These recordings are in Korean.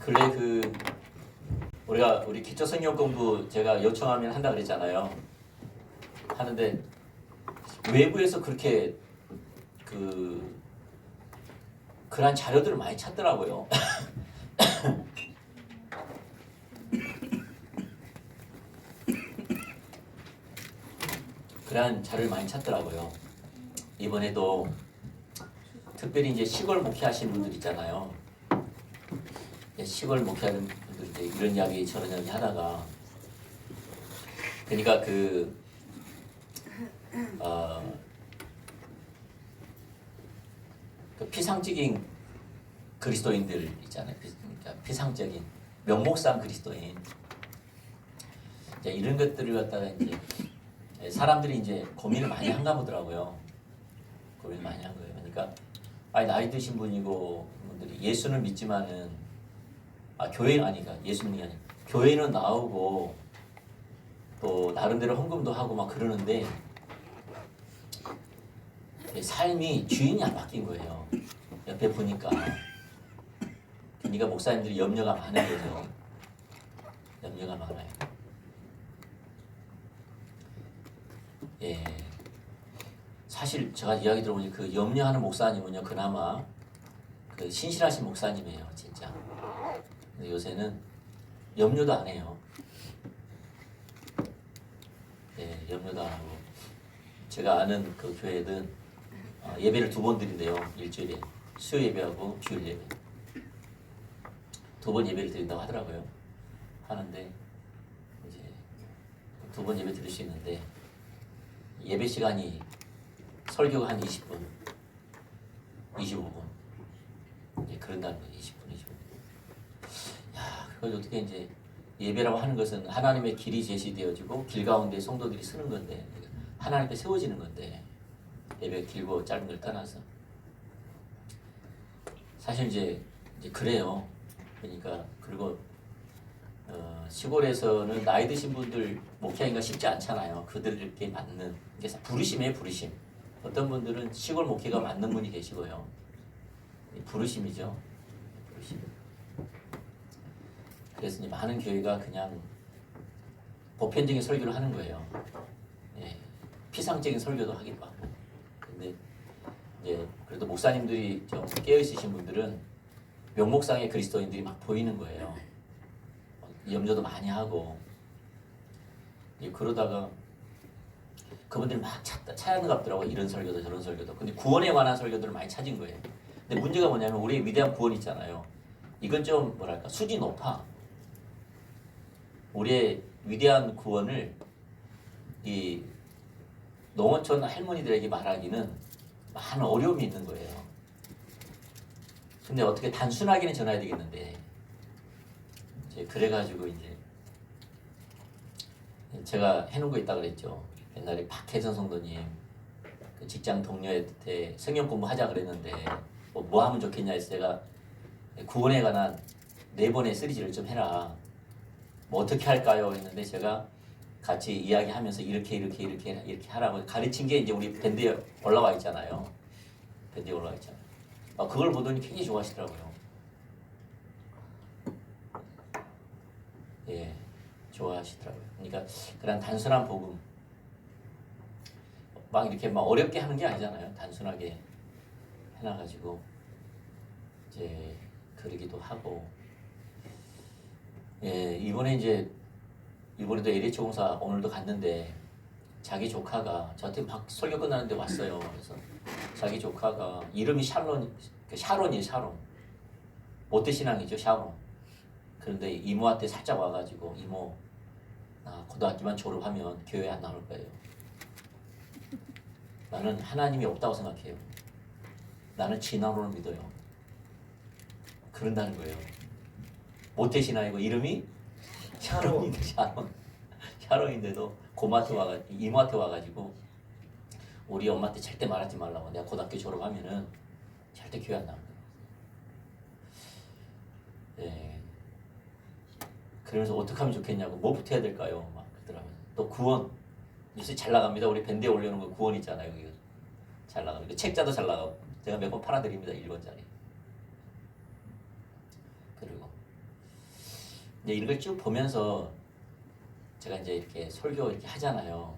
근래 우리 기초 성경 공부 제가 요청하면 한다 그랬잖아요. 하는데 외부에서 그렇게 그런 자료들을 많이 찾더라고요. 그런 자료를 많이 찾더라고요. 이번에도 특별히 이제 시골 목회하시는 분들 있잖아요. 시골 목회하는 분들 이제 이런 이야기 저런 이야기 하다가 그러니까 그 피상적인 그리스도인들 있잖아요. 그러니까 피상적인 명목상 그리스도인 이제 이런 것들을 갖다가 이제 사람들이 이제 고민을 많이 한가 보더라고요. 고민을 많이 한 거예요. 그러니까 나이 드신 분이고 분들이 예수는 믿지만은 교회 아니까 예수 믿는 게 아니라 교회는 나오고 또 나름대로 헌금도 하고 막 그러는데 삶이 주인이 안 바뀐 거예요. 옆에 보니까 그러니까 목사님들이 염려가 많은 거죠. 염려가 많아요. 예. 사실 제가 이야기 들어보니 그 염려하는 목사님은요 그나마 그 신실하신 목사님이에요 진짜. 근데 요새는 염려도 안 해요. 예, 염려도 안 하고 제가 아는 그 교회는 예배를 2번 드린대요. 일주일에 수요 예배하고 주일 예배 2번 예배를 드린다고 하더라고요. 하는데 이제 2번 예배 드릴 수 있는데 예배 시간이 설교가 한 20분, 25분 이제 그런다는 거예요. 20분, 25분. 야, 그걸 어떻게 이제 예배라고 하는 것은 하나님의 길이 제시되어지고 길 가운데 성도들이 서는 건데 하나님 앞에 세워지는 건데 예배 길고 짧은 걸 떠나서 사실 이제 그래요. 그러니까 그리고 시골에서는 나이 드신 분들 목회하기가 쉽지 않잖아요. 그들께 맞는 그래서 부르심이에요. 부르심. 어떤 분들은 시골 목회가 맞는 분이 계시고요. 부르심이죠. 부르심. 그래서 이제 많은 교회가 그냥 보편적인 설교를 하는 거예요. 예, 피상적인 설교도 하기도 하고. 근데 이제 그래도 목사님들이 좀 깨어 있으신 분들은 명목상의 그리스도인들이 막 보이는 거예요. 염려도 많이 하고. 그러다가 그분들 막 찾아가더라고. 이런 설교도 저런 설교도. 근데 구원에 관한 설교들을 많이 찾은 거예요. 근데 문제가 뭐냐면 우리의 위대한 구원 있잖아요. 이건 좀 뭐랄까 수준이 높아. 우리의 위대한 구원을 이 농어촌 할머니들에게 말하기는 많은 어려움이 있는 거예요. 근데 어떻게 단순하게는 전해야 되겠는데 이제 그래가지고 이제 제가 해놓은 거 있다 그랬죠. 옛날에 박혜선 성도님 그 직장 동료한테 성경 공부하자 그랬는데 뭐 하면 좋겠냐 해서 제가 구원에 관한 4번의 시리즈를 좀 해라. 뭐 어떻게 할까요? 했는데 제가 같이 이야기하면서 이렇게 하라고 가르친 게 이제 우리 밴드에 올라와 있잖아요. 밴드에 올라와 있잖아요. 그걸 보더니 굉장히 좋아하시더라고요. 예, 좋아하시더라고요. 그러니까 그런 단순한 복음 막 이렇게 막 어렵게 하는 게 아니잖아요. 단순하게 해놔가지고 이제 그러기도 하고. 예, 이번에도 LH 공사 오늘도 갔는데 자기 조카가 저한테 막 설교 끝나는데 왔어요. 그래서 자기 조카가 이름이 샤론이에요. 샤론. 모태신앙이죠. 샤론. 그런데 이모한테 살짝 와가지고 이모 나 고등학교만 졸업하면 교회 안 나올 거예요. 나는 하나님이 없다고 생각해요. 나는 진화론을 믿어요. 그런다는 거예요. 모태신앙이고 이름이 샤론인데 샤론인데도 이모한테 와가지고 우리 엄마한테 절대 말하지 말라고. 내가 고등학교 졸업하면은 절대 교회 안 나온다. 예. 그러면서 어떻게 하면 좋겠냐고 뭐부터 해야 될까요? 막 그러더라고요. 또 구원 요새 잘 나갑니다. 우리 밴드에 올려놓은 거 구원 있잖아요. 여기 잘 나가고 책자도 잘 나가고 제가 몇 번 팔아드립니다. 1권짜리. 그리고 이제 이런 걸 쭉 보면서 제가 이제 이렇게 설교 이렇게 하잖아요.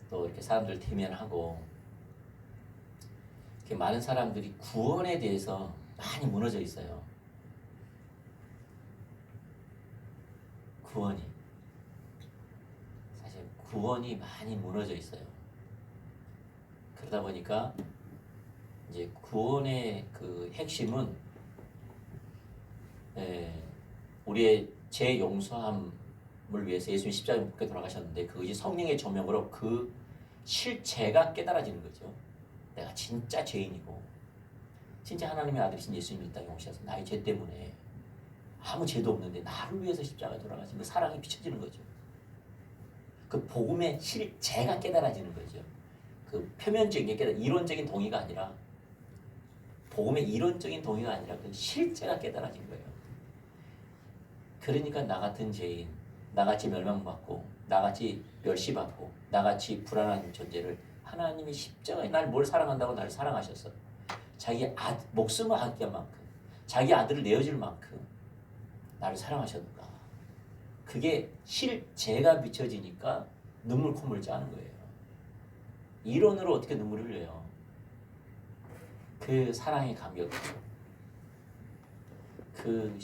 또 이렇게 사람들 대면하고 이렇게 많은 사람들이 구원에 대해서 많이 무너져 있어요. 구원이 사실 구원이 많이 무너져 있어요. 그러다 보니까 이제 구원의 그 핵심은 우리의 재용서함을 위해서 예수님 십자가에 못 박혀 돌아가셨는데 그것이 성령의 조명으로 그 실체가 깨달아지는 거죠. 내가 진짜 죄인이고 진짜 하나님의 아들이신 예수님이 이 땅에 오셔서 나의 죄 때문에 아무 죄도 없는데 나를 위해서 십자가에 돌아가신 그 사랑이 비춰지는 거죠. 그 복음의 실체가 깨달아지는 거죠. 그 표면적인 이론적인 동의가 아니라 복음의 이론적인 동의가 아니라 그 실체가 깨달아진 거예요. 그러니까 나 같은 죄인, 나같이 멸망받고 나같이 멸시받고 나같이 불안한 존재를 하나님이 십자가에 날 뭘 사랑한다고 나를 사랑하셨어. 자기 목숨을 아낄 만큼 자기 아들을 내어줄 만큼 나를 사랑하셨는가. 그게 실제가 비춰지니까 눈물 콧물 짜는 거예요. 이론으로 어떻게 눈물을 흘려요. 그 사랑의 감격, 그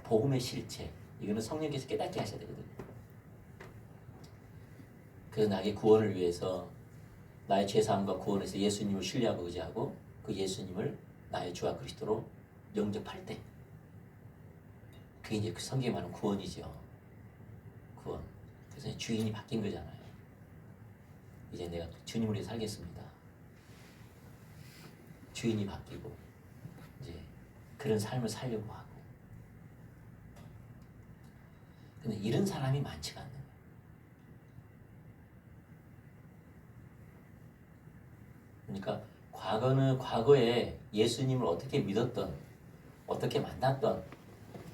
복음의 실체, 이거는 성령께서 깨닫게 하셔야 되거든요. 그래서 나의 구원을 위해서 나의 죄사함과 구원에서 예수님을 신뢰하고 의지하고 그 예수님을 나의 주와 그리스도로 영접할 때 그게 이제 그 성경에 말하는 구원이죠. 구원. 그래서 주인이 바뀐 거잖아요. 이제 내가 주님을 위해 살겠습니다. 주인이 바뀌고 이제 그런 삶을 살려고 하고. 근데 이런 사람이 많지가 않는 거예요. 그러니까 과거에 예수님을 어떻게 믿었던, 어떻게 만났던,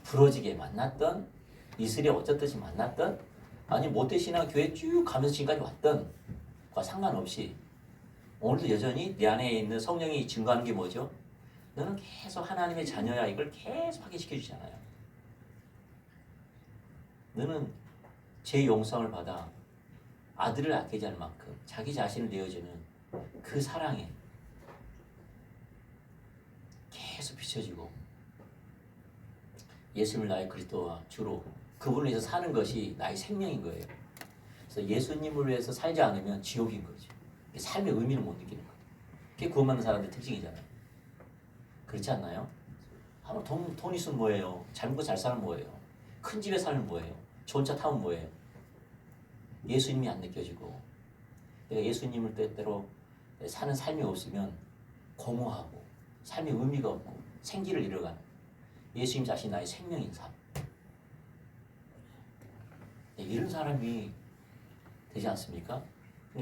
부러지게 만났던, 이슬에 어쩌듯이 만났던, 아니 모태신앙 교회 쭉 가면서 지금까지 왔던 과 상관없이 오늘도 여전히 내 안에 있는 성령이 증거하는 게 뭐죠? 너는 계속 하나님의 자녀야. 이걸 계속 확인시켜 주잖아요. 너는 제 용서를 받아 아들을 아끼지 않을 만큼 자기 자신을 내어주는 그 사랑에 계속 비춰지고 예수님을 나의 그리스도와 주로 그분을 위해서 사는 것이 나의 생명인 거예요. 그래서 예수님을 위해서 살지 않으면 지옥인 거죠. 삶의 의미를 못 느끼는 거예요. 그게 구원받는 사람들의 특징이잖아요. 그렇지 않나요? 돈 있으면 뭐예요? 잘 먹고 잘 살면 뭐예요? 큰 집에 살면 뭐예요? 좋은 차 타면 뭐예요? 예수님이 안 느껴지고 내가 예수님을 뜻대로 사는 삶이 없으면 공허하고 삶의 의미가 없고 생기를 잃어가는 예수님 자신 나의 생명인 삶. 이런 사람이 되지 않습니까?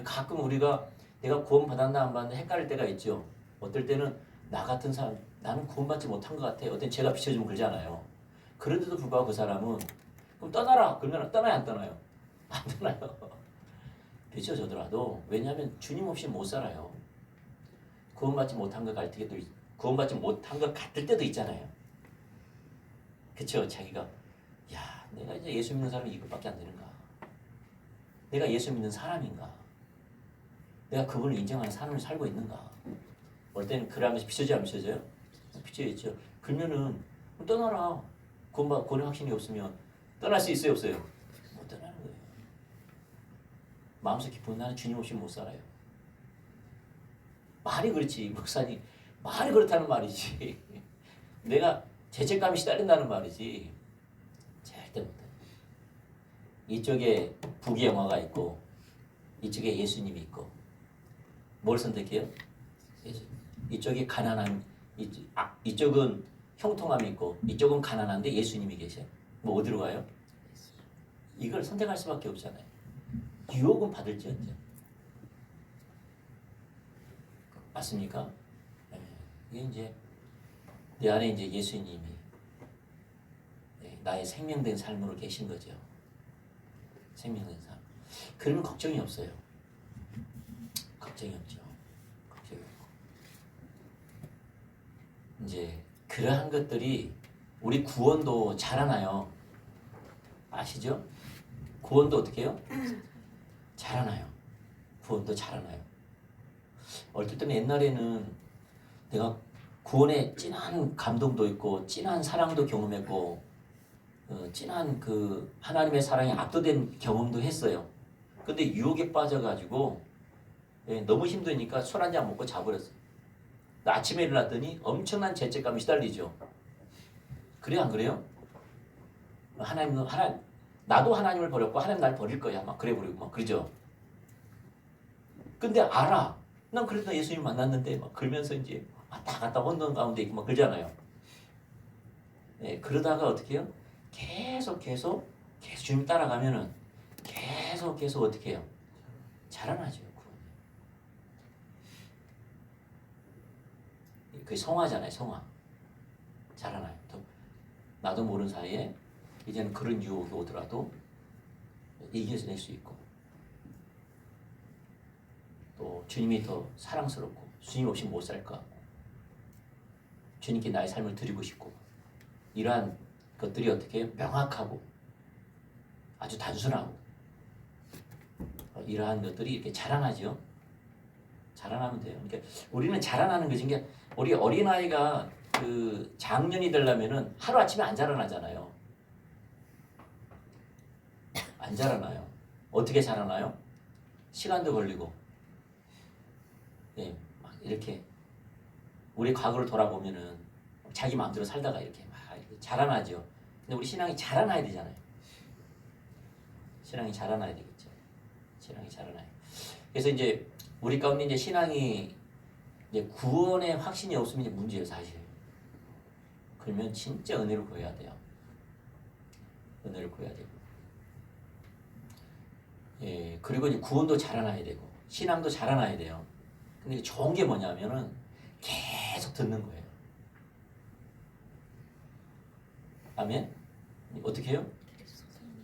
가끔 우리가 내가 구원 받았나 안 받았나 헷갈릴 때가 있죠. 어떨 때는 나 같은 사람, 나는 구원받지 못한 것 같아. 어떤 죄가 비춰지면 그러잖아요. 그런데도 불구하고 그 사람은 그럼 떠나라. 그러면 떠나요 안 떠나요? 안 떠나요. 비춰져더라도 왜냐하면 주님 없이 못 살아요. 구원받지 못한 것 같을 때도 구원받지 못한 것 같을 때도 있잖아요. 그쵸? 자기가 야 내가 이제 예수 믿는 사람이 이것밖에 안 되는가? 내가 예수 믿는 사람인가? 내가 그분을 인정하는 삶을 살고 있는가? 어떨 때는 그러면서 비춰져요? 안 비춰져요? 비춰있죠. 그러면은 떠나라. 구원의 확신이 없으면 떠날 수 있어요? 없어요? 못 떠나는 거예요. 마음속 깊은 나는 주님 없이 못 살아요. 말이 그렇지. 목사님 말이 그렇다는 말이지. 내가 죄책감이 시달린다는 말이지. 절대 못해. 이쪽에 부귀영화가 있고 이쪽에 예수님이 있고 뭘 선택해요? 예수님. 이쪽이 가난한 이쪽은 형통함이 있고 이쪽은 가난한데 예수님이 계셔. 뭐 어디로 가요? 이걸 선택할 수밖에 없잖아요. 유혹은 받을지언정. 맞습니까? 네. 이게 이제 내 안에 이제 예수님이 나의 생명된 삶으로 계신 거죠. 생명된 삶. 그러면 걱정이 없어요. 걱정이 없죠. 걱정이 없고. 이제 그러한 것들이 우리 구원도 잘하나요? 아시죠? 구원도 어떻게 해요? 자라나요. 구원도 자라나요. 어릴 때는 옛날에는 내가 구원의 진한 감동도 있고 진한 사랑도 경험했고 진한 그 하나님의 사랑에 압도된 경험도 했어요. 근데 유혹에 빠져가지고 너무 힘드니까 술 한 잔 먹고 자버렸어. 아침에 일어났더니 엄청난 죄책감이 시달리죠. 그래요, 안 그래요? 나도 하나님을 버렸고 하나님 날 버릴 거야. 막 그래 버리고 막 그러죠. 근데 알아. 난 그래도 예수님 만났는데 막 그러면서 이제 왔다 갔다 혼돈 가운데 있고 막 그러잖아요. 그러다가 어떻게 해요? 계속 주님 따라가면은 계속 어떻게 해요? 자라나죠. 그게 성화잖아요. 성화. 자라나요. 나도 모르는 사이에 이제는 그런 유혹이 오더라도 이겨낼 수 있고 또 주님이 더 사랑스럽고 주님 없이 못 살 것 같고 주님께 나의 삶을 드리고 싶고 이러한 것들이 어떻게 명확하고 아주 단순하고 이러한 것들이 이렇게 자라나죠. 자라나면 돼요. 그러니까 우리는 자라나는 것인 게 우리 어린아이가 그 장년이 되려면은 하루아침에 안 자라나잖아요. 안 자라나요. 어떻게 자라나요? 시간도 걸리고 막 이렇게 우리 과거를 돌아보면은 자기 마음대로 살다가 이렇게 막 이렇게 자라나죠. 근데 우리 신앙이 자라나야 되잖아요. 신앙이 자라나야 되겠죠. 신앙이 자라나요. 그래서 이제 우리 가운데 이제 신앙이 이제 구원의 확신이 없으면 이제 문제예요, 사실. 그러면 진짜 은혜를 구해야 돼요. 은혜를 구해야 되고. 그리고 이제 구원도 자라나야 되고, 신앙도 자라나야 돼요. 근데 좋은 게 뭐냐면은 계속 듣는 거예요. 아멘? 어떻게 해요?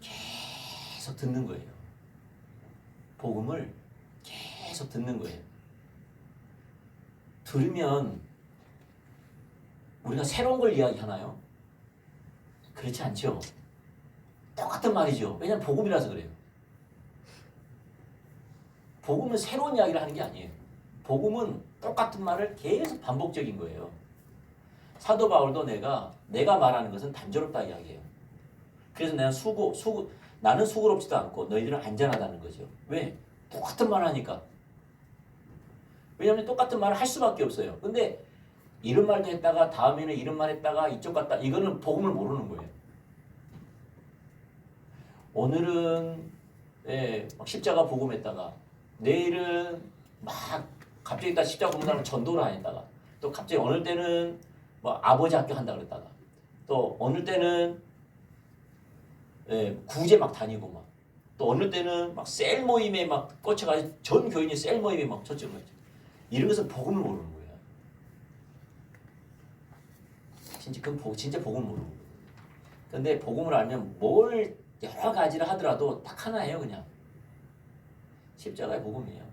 계속 듣는 거예요. 복음을 계속 듣는 거예요. 들으면 우리가 새로운 걸 이야기하나요? 그렇지 않죠. 똑같은 말이죠. 왜냐하면 복음이라서 그래요. 복음은 새로운 이야기를 하는 게 아니에요. 복음은 똑같은 말을 계속 반복적인 거예요. 사도 바울도 내가 말하는 것은 단조롭다 이야기해요. 그래서 나는 수고롭지도 않고 너희들은 안전하다는 거죠. 왜? 똑같은 말 하니까. 왜냐하면 똑같은 말을 할 수밖에 없어요. 근데 이런 말도 했다가 다음에는 이런 말 했다가 이쪽 갔다 이거는 복음을 모르는 거예요. 오늘은 막 십자가 복음했다가 내일은 막 갑자기 다 십자가 복음하면 전도를 하다가 또 갑자기 어느 때는 뭐 아버지 학교 한다 그랬다가 또 어느 때는 구제 막 다니고 막 또 어느 때는 막 셀 모임에 막 꽂혀가지고 전 교인이 셀 모임에 막 젖죠. 이런 것은 복음을 모르는 거예요. 진짜 복음을 모르는 거예요. 근데 복음을 알면 뭘 여러 가지를 하더라도 딱 하나예요, 그냥. 십자가의 복음이에요.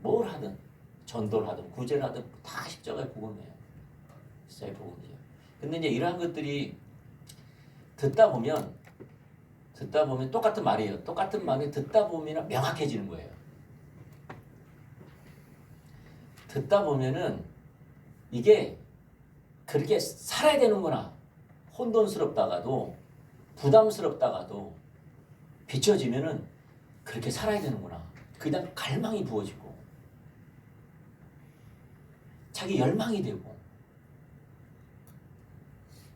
뭘 하든 전도를 하든 구제를 하든 다 십자가의 복음이에요. 십자가의 복음이죠. 근데 이제 이러한 것들이 듣다 보면 똑같은 말이에요. 똑같은 말이 듣다 보면 명확해지는 거예요. 듣다 보면은 이게 그렇게 살아야 되는구나. 혼돈스럽다가도 부담스럽다가도 비춰지면은 그렇게 살아야 되는구나. 그냥 갈망이 부어지고 자기 열망이 되고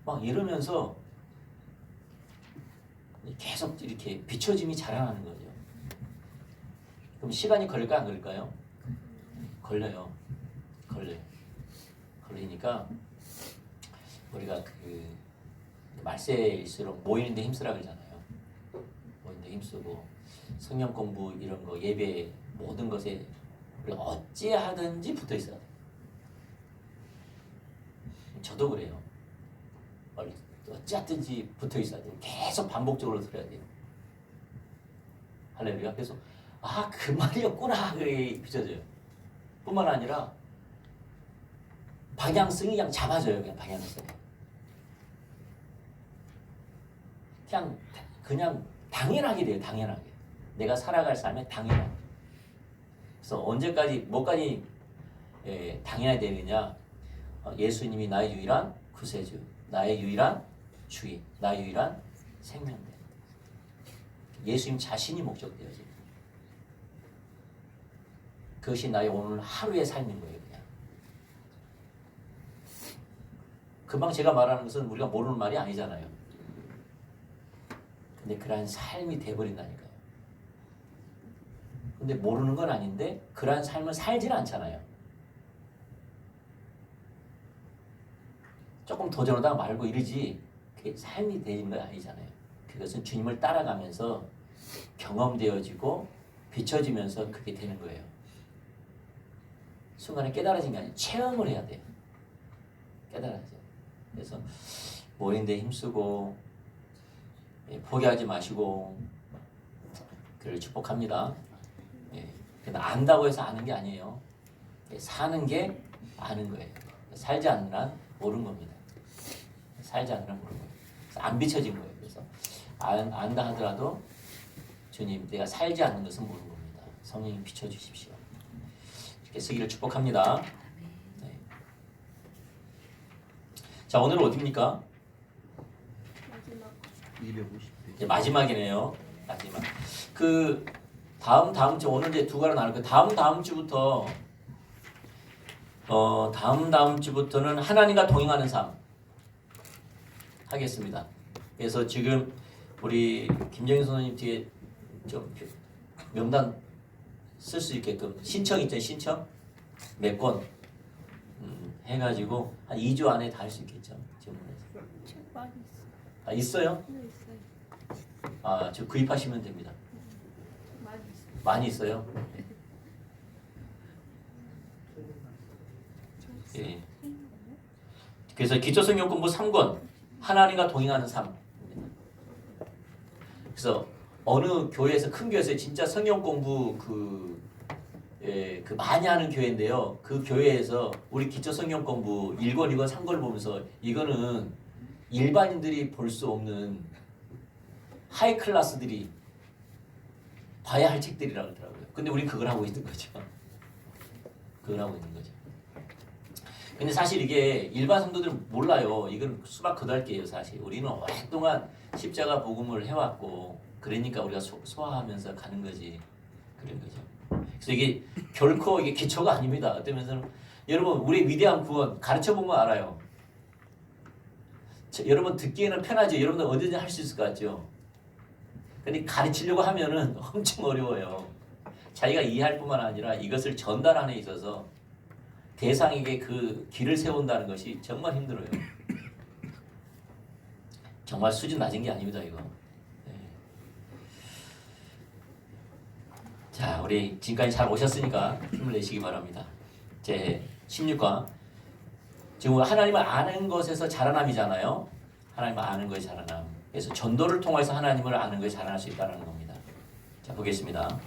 막 이러면서 계속 이렇게 비춰짐이 자라나는 거죠. 그럼 시간이 걸릴까 안 걸릴까요? 걸려요. 걸리니까 우리가 그 말세일수록 모이는데 힘쓰라 그러잖아요. 모이는데 힘쓰고 성경 공부 이런 거 예배 모든 것에 우리가 어찌하든지 붙어 있어야 돼요. 저도 그래요. 어찌하든지 붙어 있어야 돼요. 계속 반복적으로 들어야 돼요. 할렐루야. 그래서 그 말이었구나 그게 비춰져요. 뿐만 아니라 방향성이 그냥 잡아져요. 그냥 방향성이 그냥 당연하게 돼요. 당연하게. 내가 살아갈 삶에 당연하게. 그래서 언제까지 뭐까지 당연하게 되느냐? 예수님이 나의 유일한 구세주, 나의 유일한 주인, 나의 유일한 생명대. 예수님 자신이 목적되어지는. 그것이 나의 오늘 하루의 삶인 거예요. 그냥. 금방 제가 말하는 것은 우리가 모르는 말이 아니잖아요. 근데 그러한 삶이 돼버린다니까요. 근데 모르는 건 아닌데 그러한 삶을 살지는 않잖아요. 조금 도전하다가 말고 이러지 그게 삶이 되는 건 아니잖아요. 그것은 주님을 따라가면서 경험되어지고 비춰지면서 그게 되는 거예요. 순간에 깨달아진 게 아니라 체험을 해야 돼요. 깨달아야죠. 그래서 모인데 힘쓰고 포기하지 마시고 그를 축복합니다. 근데 안다고 해서 아는 게 아니에요. 사는 게 아는 거예요. 살지 않는 한 모르는 겁니다. 살지 않는 한 모르는 거예요. 그래서 안 비춰진 거예요. 그래서 안다 하더라도 주님 내가 살지 않는 것은 모르는 겁니다. 성령님 비춰주십시오. 이렇게 쓰기를 축복합니다. 네. 자 오늘은 어디입니까? 250회. 마지막이네요. 마지막. 그 다음 주 오늘 이제 두 가지 나눌 거예요. 다음 주부터 다음 주부터는 하나님과 동행하는 삶 하겠습니다. 그래서 지금 우리 김정인 선생님 뒤에 좀 명단 쓸 수 있게끔 신청 있죠. 신청 몇 권 해가지고 한 2주 안에 다 할 수 있겠죠. 책 많이 있어요. 아 있어요? 네, 있어요. 아, 저 구입하시면 됩니다. 많이 있어요. 많이 있어요? 예. 그래서 기초성경 공부 3권 하나님과 동행하는 삶. 그래서 어느 교회에서 큰 교회에서 진짜 성경 공부 그 많이 하는 교회인데요. 그 교회에서 우리 기초성경 공부 1권, 2권, 3권을 보면서 이거는 일반인들이 볼 수 없는 하이 클래스들이 봐야 할 책들이라고 하더라고요. 근데 우린 그걸 하고 있는 거죠. 그걸 하고 있는 거죠. 근데 사실 이게 일반 성도들은 몰라요. 이건 수박 거달기예요, 사실. 우리는 오랫동안 십자가 복음을 해왔고, 그러니까 우리가 소화하면서 가는 거지. 그런 거죠. 그래서 이게 결코 이게 기초가 아닙니다. 어떤 면에서는 여러분 우리 위대한 구원 가르쳐 보면 알아요. 여러분 듣기에는 편하죠. 여러분들 언제든지 할 수 있을 것 같죠. 근데 가르치려고 하면은 엄청 어려워요. 자기가 이해할 뿐만 아니라 이것을 전달하는 데 있어서 대상에게 그 길을 세운다는 것이 정말 힘들어요. 정말 수준 낮은 게 아닙니다, 이거. 네. 자, 우리 지금까지 잘 오셨으니까 힘을 내시기 바랍니다. 제 16과 지금 하나님을 아는 것에서 자라남이잖아요. 하나님을 아는 것이 자라남. 그래서 전도를 통해서 하나님을 아는 것이 자라날 수 있다는 겁니다. 자, 보겠습니다.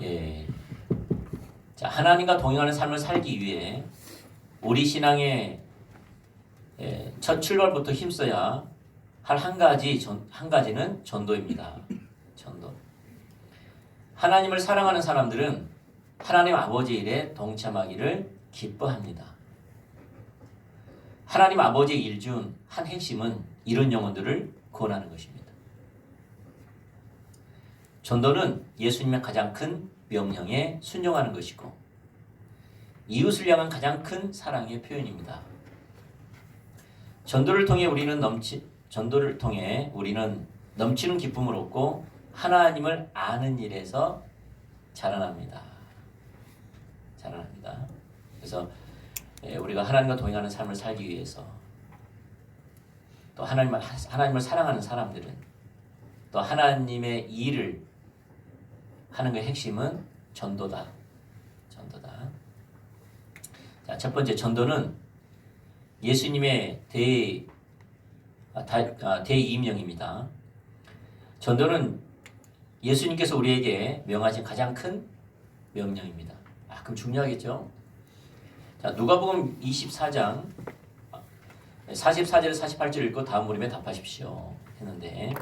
예. 자, 하나님과 동행하는 삶을 살기 위해 우리 신앙의 첫 출발부터 힘써야 할 한 가지는 전도입니다. 전도. 하나님을 사랑하는 사람들은 하나님 아버지의 일에 동참하기를 기뻐합니다. 하나님 아버지의 일 중 한 핵심은 이런 영혼들을 구원하는 것입니다. 전도는 예수님의 가장 큰 명령에 순종하는 것이고 이웃을 향한 가장 큰 사랑의 표현입니다. 전도를 통해 우리는 넘치는 기쁨을 얻고 하나님을 아는 일에서 자라납니다. 그래서 우리가 하나님과 동행하는 삶을 살기 위해서 또 하나님을 사랑하는 사람들은 또 하나님의 일을 하는 그 핵심은 전도다. 자, 첫 번째 전도는 예수님의 대이명입니다. 전도는 예수님께서 우리에게 명하신 가장 큰 명령입니다. 그럼 중요하겠죠? 자, 누가복음 24장 44절 48절 읽고 다음 물음에 답하십시오 했는데,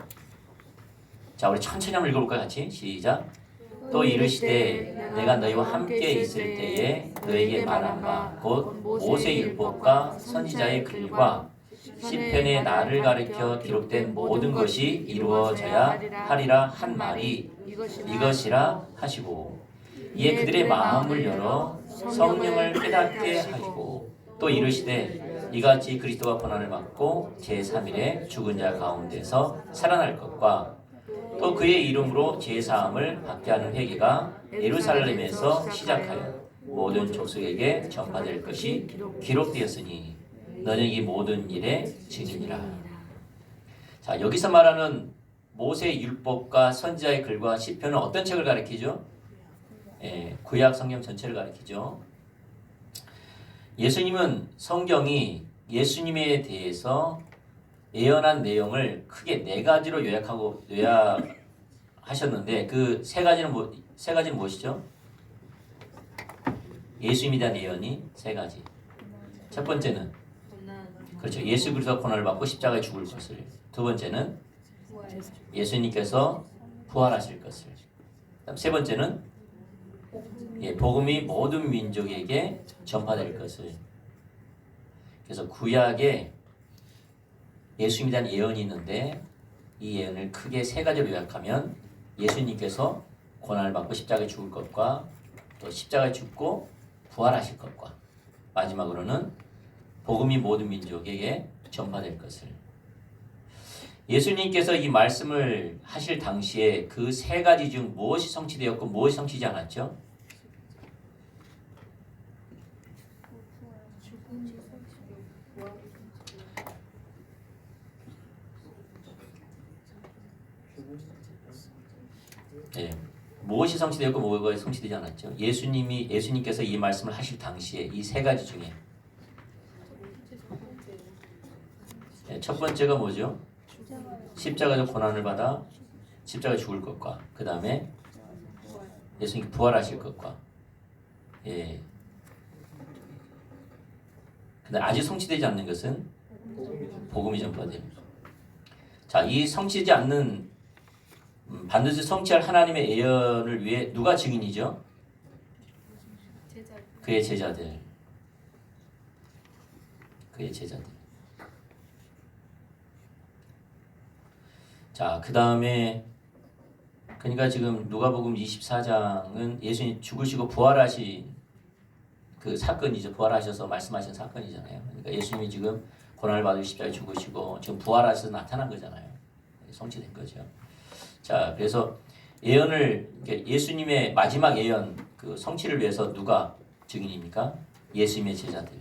자 우리 천천히 한번 읽어볼까요? 같이 시작. 또 이르시되 내가 너희와 함께 있을 때에 너에게 말한 바 곧 모세의 율법과 선지자의 글과 시편에 나를 가리켜 기록된 모든 것이 이루어져야 하리라 한 말이 이것이라 하시고, 이에 그들의 마음을 열어 성령을 깨닫게 하시고, 또 이르시되 이같이 그리스도가 고난을 받고 제3일에 죽은 자 가운데서 살아날 것과 또 그의 이름으로 제사함을 받게 하는 회개가 예루살렘에서 시작하여 모든 족속에게 전파될 것이 기록되었으니 너는 이 모든 일의 증인이라. 자, 여기서 말하는 모세의 율법과 선지자의 글과 시편은 어떤 책을 가리키죠? 구약 성경 전체를 가리키죠. 예수님은 성경이 예수님에 대해서 예언한 내용을 크게 4가지로 요약하셨는데 그 세 가지는 무엇이죠? 예수님에 대한 예언이 3가지. 첫 번째는 그렇죠. 예수 그리스도가 고난을 받고 십자가에 죽을 것을. 두 번째는 예수님께서 부활하실 것을. 그다음 세 번째는 복음이 모든 민족에게 전파될 것을. 그래서 구약에 예수님에 대한 예언이 있는데 이 예언을 크게 3가지로 요약하면 예수님께서 고난을 받고 십자가에 죽을 것과 또 십자가에 죽고 부활하실 것과 마지막으로는 복음이 모든 민족에게 전파될 것을. 예수님께서 이 말씀을 하실 당시에 그 3가지 중 무엇이 성취되었고 무엇이 성취되지 않았죠? 네. 무엇이 성취되었고 무엇이 성취되지 않았죠? 예수님께서 이 말씀을 하실 당시에 이 3가지 중에 첫 번째가 뭐죠? 십자가적 고난을 받아 십자가에 죽을 것과 그 다음에 예수님이 부활하실 것과 근데 아직 성취되지 않는 것은 복음이 전파되는 것. 자, 이 성취되지 않는 반드시 성취할 하나님의 예언을 위해 누가 증인이죠? 그의 제자들. 그의 제자들. 자, 그 다음에 그러니까 지금 누가복음 24장은 예수님 죽으시고 부활하신 그 사건이죠. 부활하셔서 말씀하신 사건이잖아요. 그러니까 예수님이 지금 고난을 받으시고 십자가에 죽으시고 지금 부활하셔서 나타난 거잖아요. 성취된 거죠. 자, 그래서 예언을 예수님의 마지막 예언 그 성취를 위해서 누가 증인입니까? 예수님의 제자들.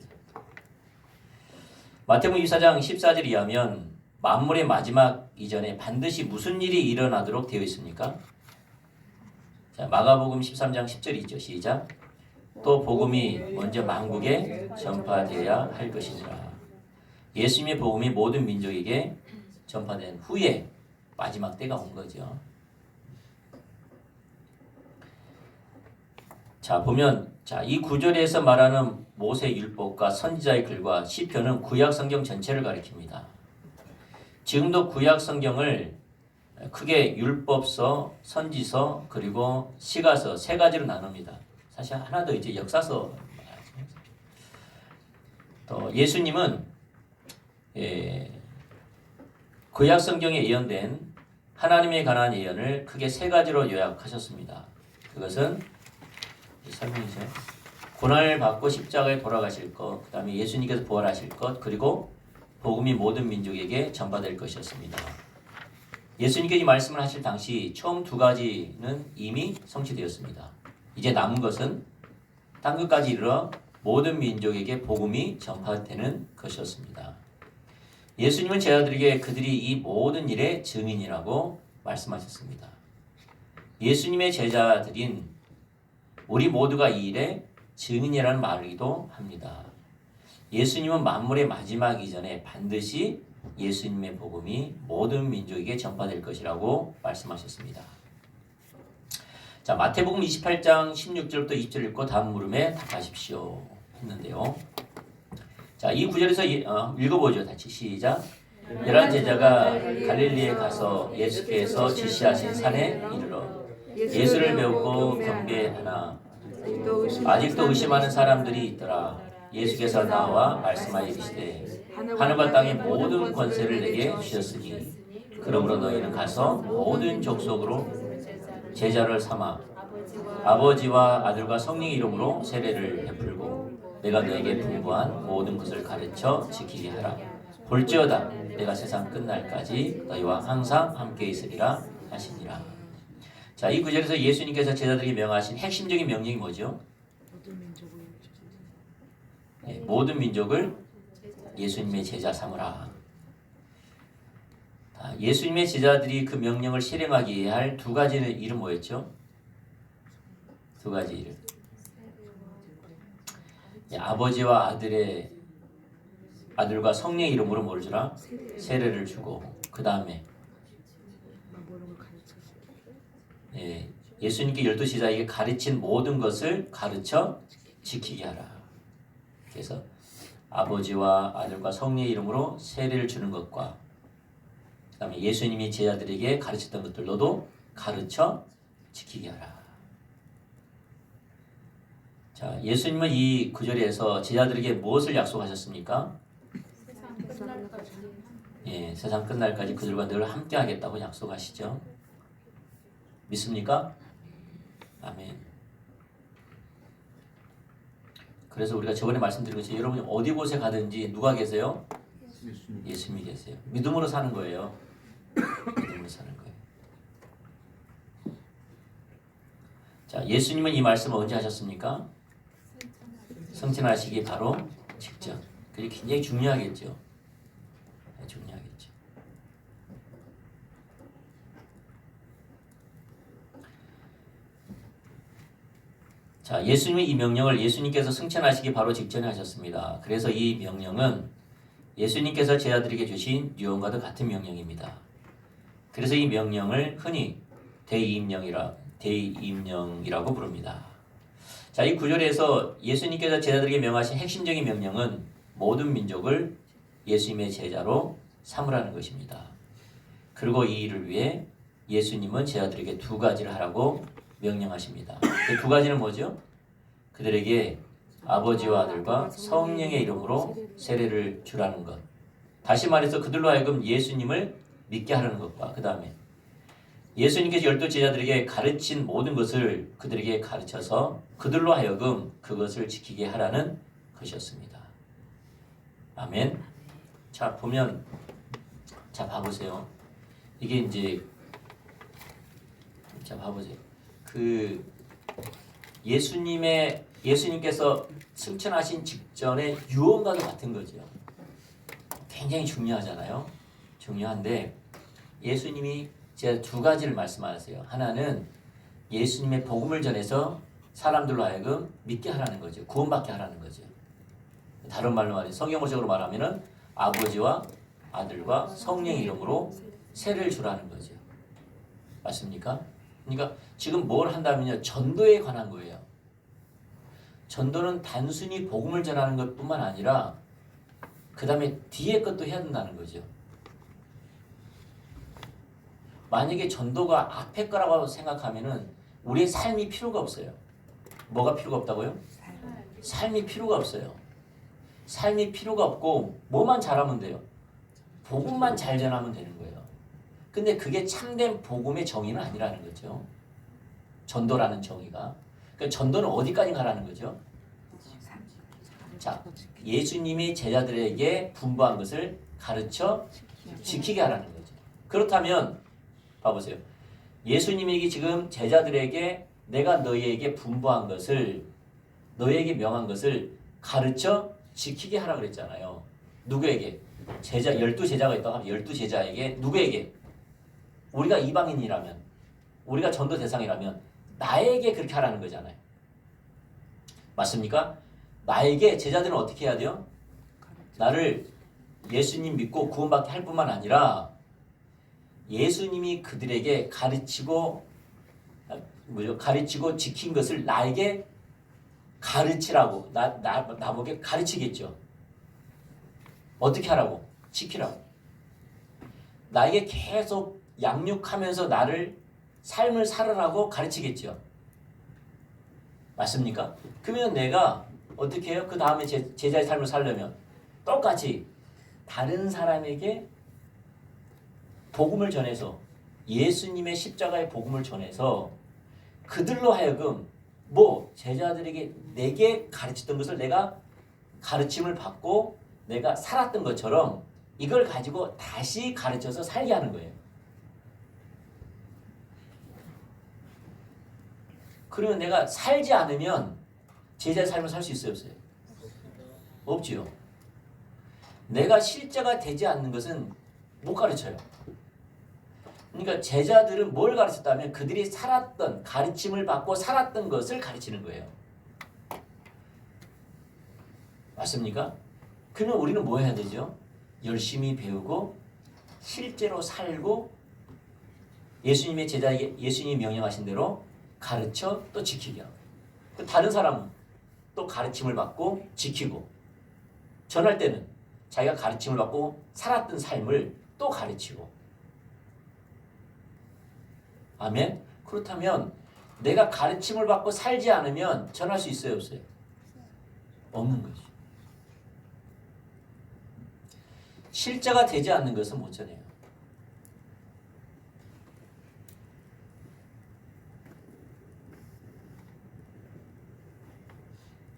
마태복음 24장 14절에 의하면 만물의 마지막 이전에 반드시 무슨 일이 일어나도록 되어 있습니까? 자, 마가복음 13장 10절이 있죠. 시작. 또 복음이 먼저 만국에 전파되어야 할 것이니라. 예수님의 복음이 모든 민족에게 전파된 후에 마지막 때가 온 거죠. 자, 보면 이 구절에서 말하는 모세 율법과 선지자의 글과 시편은 구약 성경 전체를 가리킵니다. 지금도 구약 성경을 크게 율법서, 선지서, 그리고 시가서 3가지로 나눕니다. 사실 하나 더 이제 역사서. 또 예수님은 구약 성경에 예언된 하나님에 관한 예언을 크게 3가지로 요약하셨습니다. 그것은 설명이죠. 고난을 받고 십자가에 돌아가실 것, 그 다음에 예수님께서 부활하실 것, 그리고 복음이 모든 민족에게 전파될 것이었습니다. 예수님께서 이 말씀을 하실 당시 처음 2가지는 이미 성취되었습니다. 이제 남은 것은 땅끝까지 이르러 모든 민족에게 복음이 전파되는 것이었습니다. 예수님은 제자들에게 그들이 이 모든 일의 증인이라고 말씀하셨습니다. 예수님의 제자들인 우리 모두가 이 일의 증인이라는 말이기도 합니다. 예수님은 만물의 마지막 이전에 반드시 예수님의 복음이 모든 민족에게 전파될 것이라고 말씀하셨습니다. 자, 마태복음 28장 16절부터 20절 읽고 다음 물음에 답하십시오 했는데요. 자, 이 구절에서 읽어보죠. 같이 시작. 11제자가 갈릴리에 가서 예수께서 지시하신 산에 이르러 예수를 배우고 경배하나 아직도 의심하는 사람들이 있더라. 예수께서 나와 말씀하여 이르시되 하늘과 땅의 모든 권세를 내게 주셨으니 그러므로 너희는 가서 모든 족속으로 제자를 삼아 아버지와 아들과 성령의 이름으로 세례를 베풀고 내가 너에게 분부한 모든 것을 가르쳐 지키게 하라. 볼지어다 내가 세상 끝날까지 너희와 항상 함께 있으리라 하시니라. 자, 이 구절에서 예수님께서 제자들에게 명하신 핵심적인 명령이 뭐죠? 네, 모든 민족을 예수님의 제자 삼으라. 예수님의 제자들이 그 명령을 실행하기 위해 할 두 가지 일은 뭐였죠? 두 가지 일. 아버지와 아들과 성령의 이름으로 뭘 주라? 세례를 주고 그 다음에 예수님께 12제자에게 가르친 모든 것을 가르쳐 지키게 하라. 그래서 아버지와 아들과 성령의 이름으로 세례를 주는 것과 그 다음에 예수님이 제자들에게 가르쳤던 것들 너도 가르쳐 지키게 하라. 자, 예수님은 이 구절에서 제자들에게 무엇을 약속하셨습니까? 세상 끝날까지 그들과 늘 함께 하겠다고 약속하시죠. 믿습니까? 아멘. 그래서 우리가 저번에 말씀드린 것처럼 여러분이 어디 곳에 가든지 누가 계세요? 예수님이 계세요. 믿음으로 사는 거예요. 믿음으로 사는 거예요. 자, 예수님은 이 말씀을 언제 하셨습니까? 승천하시기 바로 직전. 그게 굉장히 중요하겠죠. 중요하겠죠. 자, 예수님의 이 명령을 예수님께서 승천하시기 바로 직전에 하셨습니다. 그래서 이 명령은 예수님께서 제자들에게 주신 유언과도 같은 명령입니다. 그래서 이 명령을 흔히 대임령이라고 부릅니다. 자, 이 구절에서 예수님께서 제자들에게 명하신 핵심적인 명령은 모든 민족을 예수님의 제자로 삼으라는 것입니다. 그리고 이 일을 위해 예수님은 제자들에게 두 가지를 하라고 명령하십니다. 그 두 가지는 뭐죠? 그들에게 아버지와 아들과 성령의 이름으로 세례를 주라는 것. 다시 말해서 그들로 하여금 예수님을 믿게 하라는 것과 그 다음에 예수님께서 12제자들에게 가르친 모든 것을 그들에게 가르쳐서 그들로 하여금 그것을 지키게 하라는 것이었습니다. 아멘. 자, 보면 자, 봐보세요. 이게 이제 자, 봐보세요. 그 예수님께서 승천하신 직전에 유언과도 같은 거죠. 굉장히 중요하잖아요. 중요한데 예수님이 제가 두 가지를 말씀하세요. 하나는 예수님의 복음을 전해서 사람들로 하여금 믿게 하라는 거죠. 구원받게 하라는 거죠. 다른 말로 말해 성경어적으로 말하면은 아버지와 아들과 성령의 이름으로 세례를 주라는 거죠. 맞습니까? 그러니까 지금 뭘 한다면요. 전도에 관한 거예요. 전도는 단순히 복음을 전하는 것뿐만 아니라 그 다음에 뒤에 것도 해야 된다는 거죠. 만약에 전도가 앞에 거라고 생각하면은 우리의 삶이 필요가 없어요. 뭐가 필요가 없다고요? 삶이 필요가 없어요. 삶이 필요가 없고 뭐만 잘하면 돼요? 복음만 잘 전하면 되는 거예요. 근데 그게 참된 복음의 정의는 아니라는 거죠. 전도라는 정의가. 그러니까 전도는 어디까지 가라는 거죠? 자, 예수님이 제자들에게 분부한 것을 가르쳐 지키게 하라는 거죠. 그렇다면 봐보세요. 예수님이 지금 제자들에게 내가 너희에게 분부한 것을 너희에게 명한 것을 가르쳐 지키게 하라 그랬잖아요. 누구에게? 12제자가 있다고 하면 12제자에게 누구에게? 우리가 이방인이라면 우리가 전도 대상이라면 나에게 그렇게 하라는 거잖아요. 맞습니까? 나에게 제자들은 어떻게 해야 돼요? 나를 예수님 믿고 구원받게 할 뿐만 아니라 예수님이 그들에게 가르치고 지킨 것을 나에게 가르치라고 나보게 가르치겠죠. 어떻게 하라고? 지키라고. 나에게 계속 양육하면서 나를 삶을 살아라고 가르치겠죠. 맞습니까? 그러면 내가 어떻게 해요? 그 다음에 제자의 삶을 살려면 똑같이 다른 사람에게 복음을 전해서 예수님의 십자가의 복음을 전해서 그들로 하여금 제자들에게 내게 가르쳤던 것을 내가 가르침을 받고 내가 살았던 것처럼 이걸 가지고 다시 가르쳐서 살게 하는 거예요. 그러면 내가 살지 않으면 제자의 삶을 살 수 있어요, 없어요? 없지요. 내가 실제가 되지 않는 것은 못 가르쳐요. 그러니까 제자들은 뭘 가르쳤다면 그들이 살았던 가르침을 받고 살았던 것을 가르치는 거예요. 맞습니까? 그러면 우리는 뭐 해야 되죠? 열심히 배우고 실제로 살고 예수님의 제자에게 예수님이 명령하신 대로 가르쳐 또 지키게 하고 다른 사람은 또 가르침을 받고 지키고 전할 때는 자기가 가르침을 받고 살았던 삶을 또 가르치고 아멘? 그렇다면 내가 가르침을 받고 살지 않으면 전할 수 있어요, 없어요? 없는 거죠. 실제가 되지 않는 것은 못 전해요.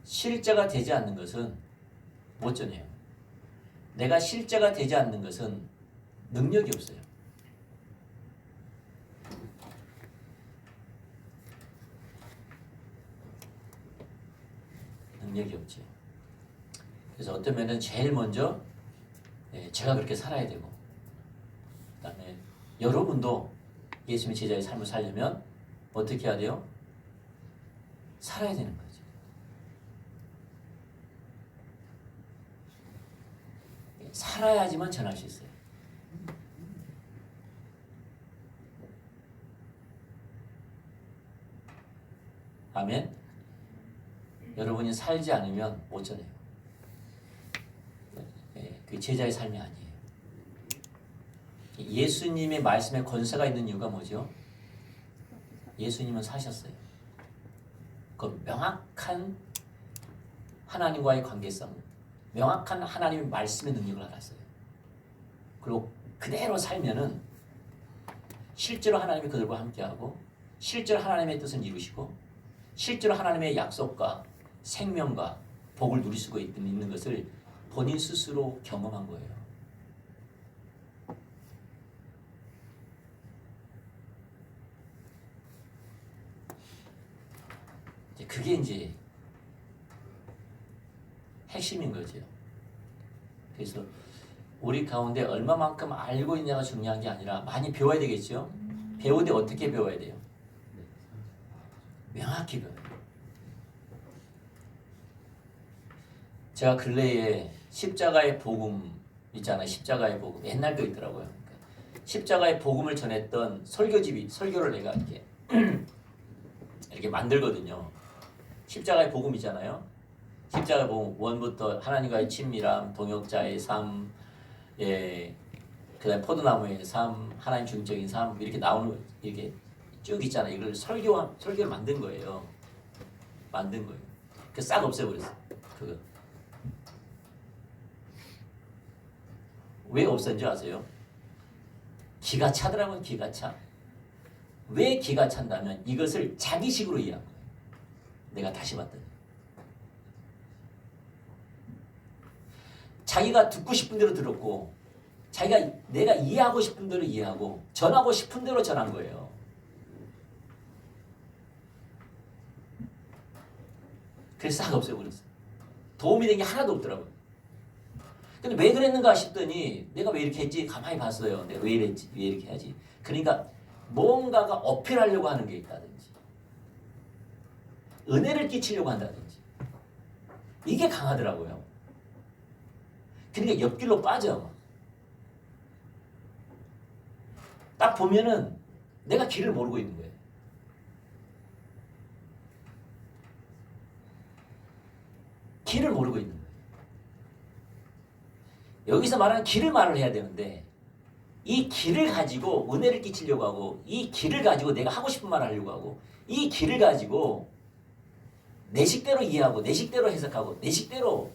실제가 되지 않는 것은 못 전해요. 내가 실제가 되지 않는 것은 능력이 없어요. 능력이 없지. 그래서 어떤 면은 제일 먼저 제가 그렇게 살아야 되고 그 다음에 여러분도 예수님의 제자의 삶을 살려면 어떻게 해야 돼요? 살아야 되는 거죠. 살아야지만 전할 수 있어요. 아멘. 여러분이 살지 않으면 못 전해요. 그 제자의 삶이 아니에요. 예수님의 말씀에 권세가 있는 이유가 뭐죠? 예수님은 사셨어요. 그 명확한 하나님과의 관계성, 명확한 하나님의 말씀의 능력을 알았어요. 그리고 그대로 살면은 실제로 하나님이 그들과 함께하고 실제로 하나님의 뜻을 이루시고 실제로 하나님의 약속과 생명과 복을 누릴 수가 있는 것을 본인 스스로 경험한 거예요. 그게 이제 핵심인 거죠. 그래서 우리 가운데 얼마만큼 알고 있냐가 중요한 게 아니라 많이 배워야 되겠죠. 배우는데 어떻게 배워야 돼요? 명확히 배워요. 제가 근래에 십자가의 복음 있잖아요. 십자가의 복음 옛날도 있더라고요. 십자가의 복음을 전했던 설교를 내가 이렇게 만들거든요. 십자가의 복음이잖아요. 십자가의 복음 1부터 하나님과의 친밀함, 동역자의 삶, 그다음에 포도나무의 삶, 하나님 중적인 삶 이렇게 나오는 이렇게 쭉 있잖아요. 이걸 설교를 만든 거예요. 만든 거예요. 그 싹 없애버렸어. 그거. 왜 없앤 줄 아세요? 기가 차더라고요. 기가 차. 왜 기가 찬다면 이것을 자기식으로 이해한 거예요. 내가 다시 봤더니. 자기가 듣고 싶은 대로 들었고 내가 이해하고 싶은 대로 이해하고 전하고 싶은 대로 전한 거예요. 그래서 싹 없애버렸어요. 도움이 된 게 하나도 없더라고요. 근데 왜 그랬는가 싶더니 내가 왜 이렇게 했지? 가만히 봤어요. 내가 왜 이랬지? 왜 이렇게 해야지? 그러니까 뭔가가 어필하려고 하는 게 있다든지 은혜를 끼치려고 한다든지 이게 강하더라고요. 그러니까 옆길로 빠져. 딱 보면은 내가 길을 모르고 있는 거예요. 길을 모르고 있는 거예요. 여기서 말하는 길을 말을 해야 되는데 이 길을 가지고 은혜를 끼치려고 하고 이 길을 가지고 내가 하고 싶은 말을 하려고 하고 이 길을 가지고 내 식대로 이해하고 내 식대로 해석하고 내 식대로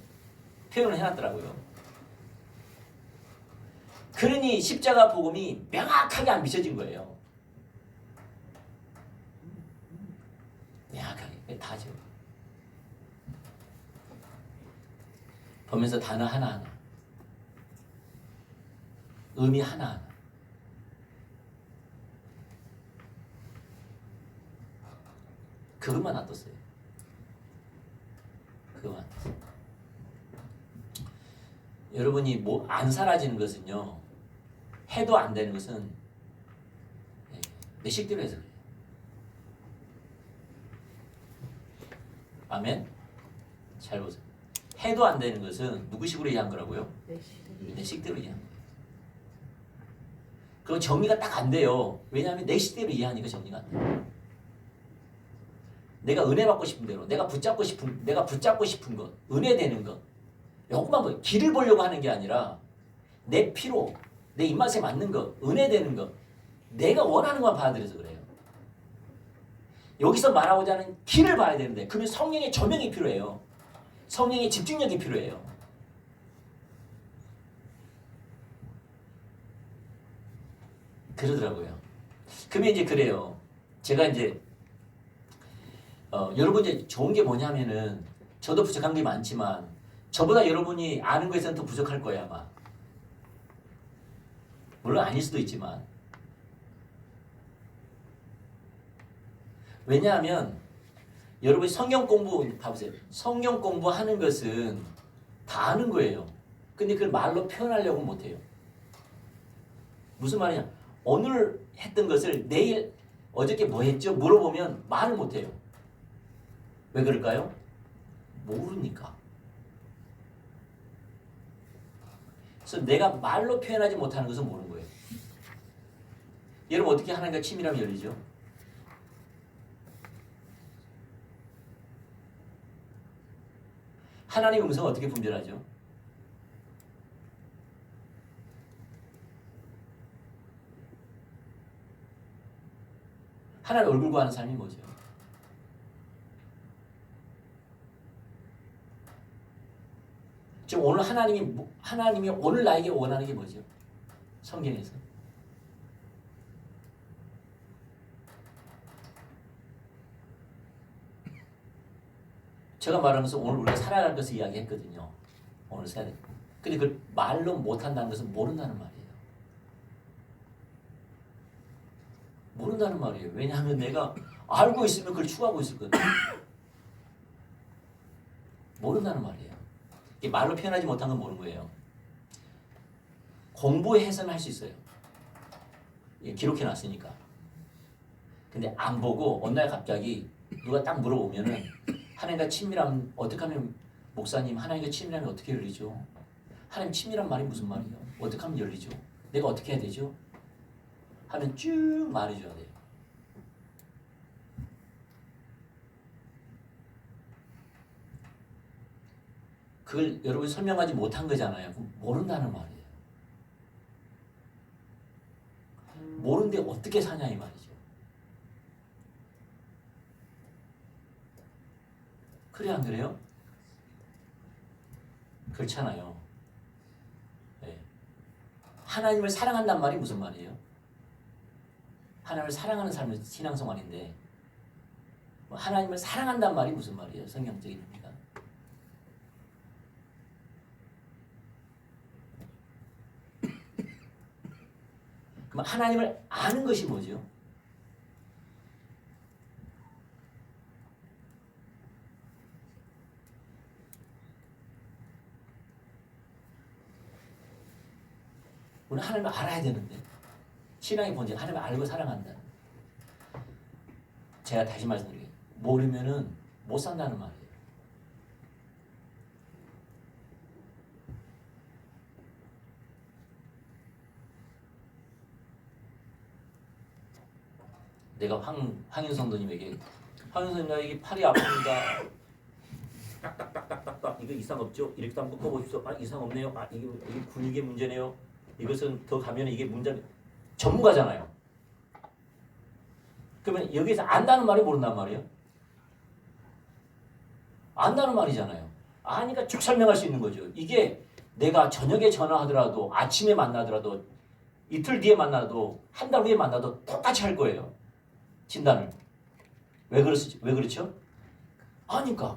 표현을 해놨더라고요. 그러니 십자가 복음이 명확하게 안 비춰진 거예요. 명확하게 다죠. 보면서 단어 하나하나 의미 하나하나 그것만 놔뒀어요. 그것만 놔뒀어요. 여러분이 뭐 안 사라지는 것은요 해도 안 되는 것은 내 식대로 해서 그래요. 아멘? 잘 보세요. 해도 안 되는 것은 누구 식으로 이해한 거라고요? 내 식대로 이해한 거예요. 그럼 정리가 딱 안 돼요. 왜냐하면 내 식대로 이해하니까 정리가 안 돼요. 내가 은혜 받고 싶은 대로, 내가 붙잡고 싶은 것, 은혜 되는 것, 요것만 뭐 길을 보려고 하는 게 아니라 내 피로, 내 입맛에 맞는 것, 은혜 되는 것, 내가 원하는 것만 받아들여서 그래요. 여기서 말하고자 하는 길을 봐야 되는데 그러면 성령의 조명이 필요해요. 성령의 집중력이 필요해요. 그러더라고요. 그러면 이제 그래요. 제가 이제 여러분 이제 좋은 게 뭐냐면은 저도 부족한 게 많지만 저보다 여러분이 아는 것에서는 더 부족할 거예요 아마. 물론 아닐 수도 있지만. 왜냐하면 여러분이 성경 공부 봐보세요. 성경 공부하는 것은 다 아는 거예요. 근데 그걸 말로 표현하려고 못해요. 무슨 말이냐? 오늘 했던 것을 내일 어저께 뭐 했죠? 물어보면 말을 못해요. 왜 그럴까요? 모르니까. 그래서 내가 말로 표현하지 못하는 것은 모르는 거예요. 여러분 어떻게 하나님과 친밀함이 열리죠? 하나님의 음성은 어떻게 분별하죠? 하나님 얼굴 구하는 삶이 뭐죠? 지금 오늘 하나님이 오늘 나에게 원하는 게 뭐죠? 성경에서. 제가 말하면서 오늘 우리가 살아갈 것을 이야기했거든요. 오늘 살아야 돼. 근데 그걸 말로 못한다는 것은 모른다는 말이에요. 모른다는 말이에요. 왜냐하면 내가 알고 있으면 그걸 추구하고 있을 거예요. 모른다는 말이에요. 이게 말로 표현하지 못한 건 모르는 거예요. 공부해서는 할 수 있어요. 기록해 놨으니까. 근데 안 보고 어느 날 갑자기 누가 딱 물어보면은 하나님과 친밀함 어떻게 하면 목사님 하나님과 친밀함이 어떻게 열리죠? 하나님 친밀한 말이 무슨 말이에요? 어떻게 하면 열리죠? 내가 어떻게 해야 되죠? 하면 쭉 말해줘야 돼요. 그걸 여러분이 설명하지 못한 거잖아요. 모른다는 말이에요. 모르는데 어떻게 사냐 이 말이죠. 그래 안 그래요? 그렇잖아요. 네. 하나님을 사랑한다는 말이 무슨 말이에요? 하나님을 사랑하는 삶은 신앙생활인데 하나님을 사랑한다는 말이 무슨 말이에요? 성경적인 의미가. 그럼 하나님을 아는 것이 뭐죠? 우리는 하나님을 알아야 되는데 신앙의 본질 하나님을 알고 사랑한다. 제가 다시 말씀드릴게요. 모르면은 못 산다는 말이에요. 내가 황윤 성도님에게 황윤 성도님에게 팔이 아픕니다. 딱딱딱딱딱 이거 이상 없죠? 이렇게 한번 묶어보십시오. 아 이상 없네요. 아 이게 근육의 문제네요. 이것은 더 가면 이게 문제 전문가잖아요. 그러면 여기서 안다는 말이 모른단 말이에요. 안다는 말이잖아요. 아니까 쭉 설명할 수 있는 거죠. 이게 내가 저녁에 전화하더라도 아침에 만나더라도 이틀 뒤에 만나도 한 달 후에 만나도 똑같이 할 거예요. 진단을. 왜 그렇죠? 아니까.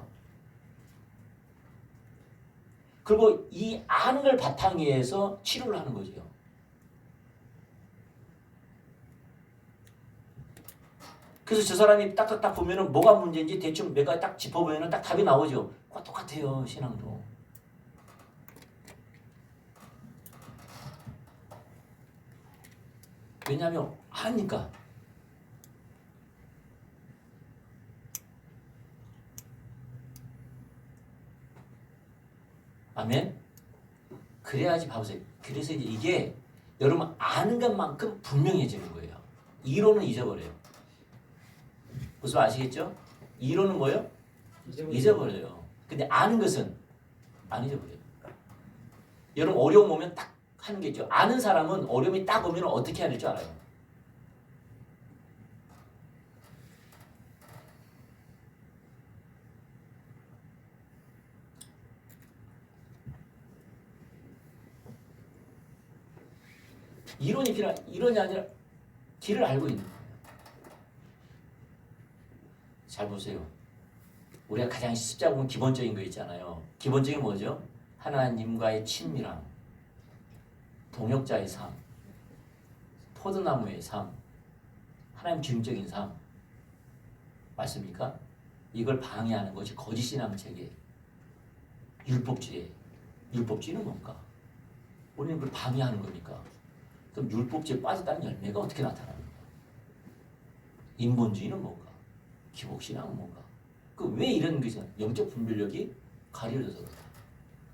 그리고 이 아는 걸 바탕에 해서 치료를 하는 거죠. 그래서 저 사람이 딱딱딱 보면은 뭐가 문제인지 대충 몇 가지 딱 짚어보면은 딱 답이 나오죠. 그거 똑같아요, 신앙도. 왜냐하면 아니까. 아멘. 그래야지 봐보세요. 그래서 이제 이게 여러분 아는 것만큼 분명해지는 거예요. 이론은 잊어버려요. 무슨 말 아시겠죠? 이론은 뭐예요? 잊어버려요. 근데 아는 것은 안 잊어버려요. 여러분 어려움 오면 딱 하는 게 있죠. 아는 사람은 어려움이 딱 오면 어떻게 해야 될 줄 알아요. 이론이 아니라 길을 알고 있는 거예요. 잘 보세요. 우리가 가장 십자가 보면 기본적인 거 있잖아요. 기본적인 뭐죠? 하나님과의 친밀함, 동역자의 삶, 포도나무의 삶, 하나님 중적인 삶. 맞습니까? 이걸 방해하는 것이 거짓신앙 체계, 율법주의. 율법주의는 뭔가? 우리는 그걸 방해하는 거니까. 그럼 율법주의에 빠졌다는 열매가 어떻게 나타나는가? 인본주의는 뭔가? 기복신앙은 뭔가? 그 왜 이런 것이 영적 분별력이 가려져서 그래?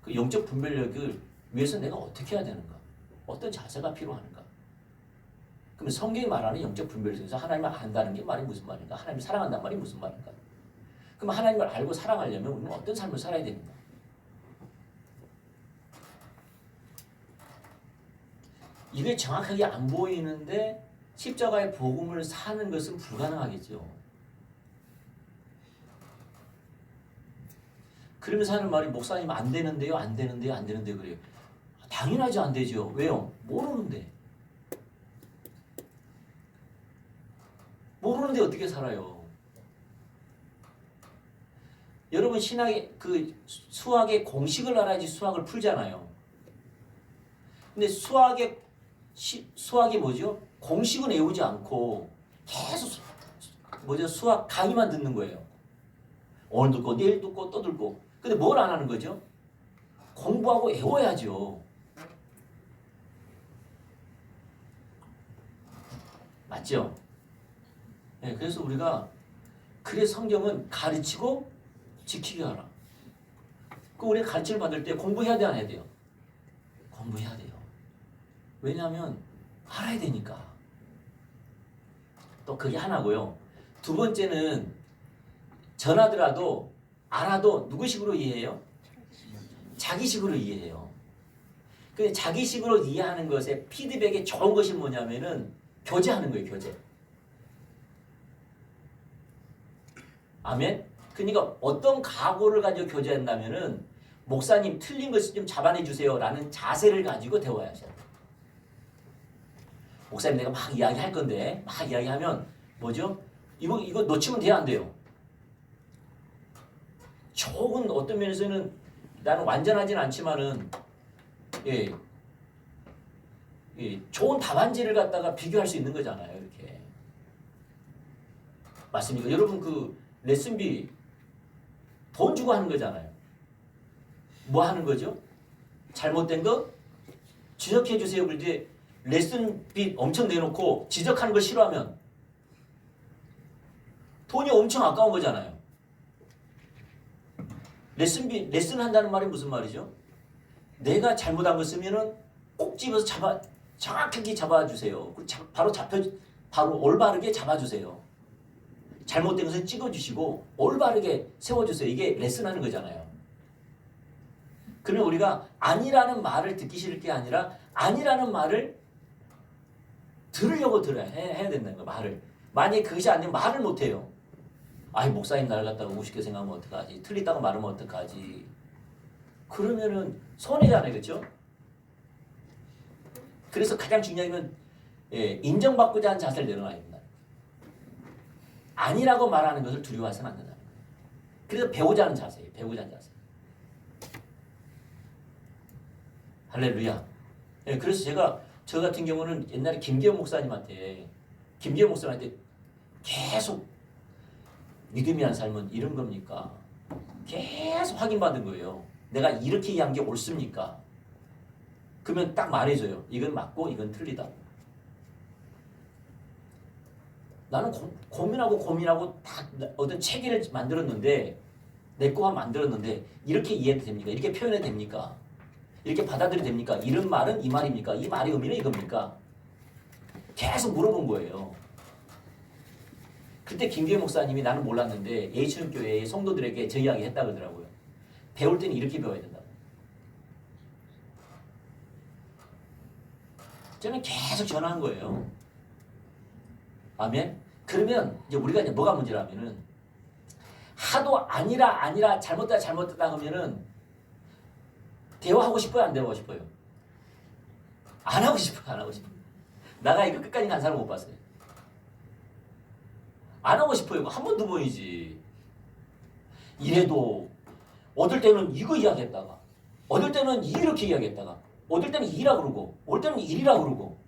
그 영적 분별력을 위해서 내가 어떻게 해야 되는가? 어떤 자세가 필요한가? 그러면 성경이 말하는 영적 분별력에서 하나님을 안다는 게 말이 무슨 말인가? 하나님을 사랑한다는 말이 무슨 말인가? 그럼 하나님을 알고 사랑하려면 우리는 어떤 삶을 살아야 되는가? 이게 정확하게 안 보이는데 십자가의 복음을 사는 것은 불가능하겠죠. 그러면서 하는 말이 목사님 안 되는데요, 안 되는데요, 안 되는데요 그래요. 당연하지 안 되죠. 왜요? 모르는데. 모르는데 어떻게 살아요? 여러분 신학의 그 수학의 공식을 알아야지 수학을 풀잖아요. 근데 수학이 뭐죠? 공식은 외우지 않고 계속 뭐죠? 수학 강의만 듣는 거예요. 오늘 듣고 내일 듣고 또 듣고. 근데 뭘 안 하는 거죠? 공부하고 외워야죠. 맞죠? 네, 그래서 우리가 그래서 성경은 가르치고 지키게 하라. 그 우리가 가르침을 받을 때 공부해야 돼, 안 해야 돼요? 공부해야 돼요. 왜냐하면 알아야 되니까. 또 그게 하나고요. 두 번째는 전하더라도 알아도 누구식으로 이해해요? 자기식으로 이해해요. 근데 자기식으로 이해하는 것에 피드백에 좋은 것이 뭐냐면은 교제하는 거예요, 교제. 아멘? 그러니까 어떤 각오를 가지고 교제한다면은 목사님 틀린 것을 좀 잡아내 주세요 라는 자세를 가지고 대화해야 돼요. 목사님 내가 막 이야기할 건데 막 이야기하면 뭐죠? 이거 놓치면 돼요, 안 돼요? 조금 어떤 면에서는 나는 완전하진 않지만은 예, 좋은 답안지를 갖다가 비교할 수 있는 거잖아요, 이렇게. 맞습니까? 여러분 그 레슨비 돈 주고 하는 거잖아요. 뭐 하는 거죠? 잘못된 거 지적해 주세요. 그런데 레슨비 엄청 내놓고 지적하는 거 싫어하면 돈이 엄청 아까운 거잖아요. 레슨 한다는 말이 무슨 말이죠? 내가 잘못한 거 쓰면은 꼭 집어서 정확하게 잡아주세요. 바로 올바르게 잡아주세요. 잘못된 것을 찍어주시고 올바르게 세워주세요. 이게 레슨하는 거잖아요. 그러면 우리가 아니라는 말을 듣기 싫을 게 아니라 아니라는 말을 들으려고 해야 된다는 거예요. 말을. 만약에 그것이 안 되면 말을 못해요. 아이 목사님 날 갖다가 우습게 생각하면 어떡하지. 틀리다고 말하면 어떡하지. 그러면은 손해잖아요. 그렇죠? 그래서 가장 중요한 건 인정받고자 하는 자세를 내려놔야 된다. 아니라고 말하는 것을 두려워해서는 안 된다. 그래서 배우자는 자세예요. 배우자는 자세. 할렐루야. 그래서 저 같은 경우는 옛날에 김기현 목사님한테 계속 믿음이란 삶은 이런 겁니까? 계속 확인받은 거예요. 내가 이렇게 이해한 게 옳습니까? 그러면 딱 말해줘요. 이건 맞고 이건 틀리다. 나는 고민하고 다 어떤 체계를 만들었는데 내 거만 만들었는데 이렇게 이해도 됩니까? 이렇게 표현해도 됩니까? 이렇게 받아들여도 됩니까? 이런 말은 이 말입니까? 이 말의 의미는 이겁니까? 계속 물어본 거예요. 그때 김기현 목사님이 나는 몰랐는데 예수님교회의 성도들에게 저 이야기 했다 그러더라고요. 배울 때는 이렇게 배워야 된다고. 저는 계속 전화한 거예요. 아멘. 그러면 이제 우리가 이제 뭐가 문제라면은 하도 아니라 잘못됐다 하면은 대화하고 싶어요, 안 대화하고 싶어요? 안 하고 싶어요. 나가 이거 끝까지 간 사람 못 봤어요. 안 하고 싶어요. 한 번도 보이지. 이래도 어떨 때는 이거 이야기했다가 어떨 때는 이렇게 이야기했다가 어떨 때는 이라 그러고 어떨 때는 일이라 그러고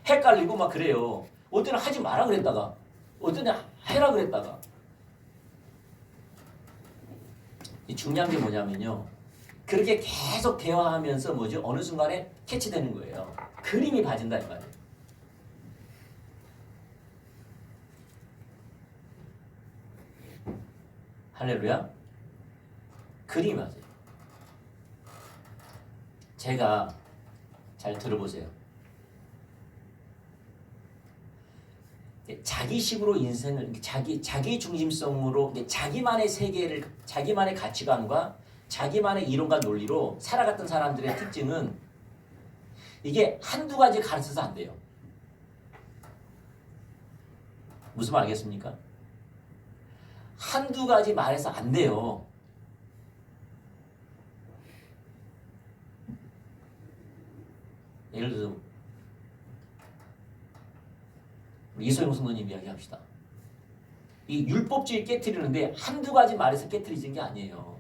헷갈리고 막 그래요. 어떨 때는 하지 마라 그랬다가 어떨 때는 해라 그랬다가. 이 중요한 게 뭐냐면요. 그렇게 계속 대화하면서 뭐죠? 어느 순간에 캐치되는 거예요. 그림이 봐진다 이 말이에요. 할렐루야. 그림이 맞아요. 제가 잘 들어보세요. 자기식으로 인생을 자기 중심성으로 자기만의 세계를 자기만의 가치관과 자기만의 이론과 논리로 살아갔던 사람들의 특징은 이게 한두 가지 가르쳐서 안 돼요. 무슨 말 알겠습니까? 한두 가지 말해서 안 돼요. 예를 들어서 이소영 성도님 이야기합시다. 이 율법주의 깨트리는데 한두 가지 말해서 깨트리는 게 아니에요.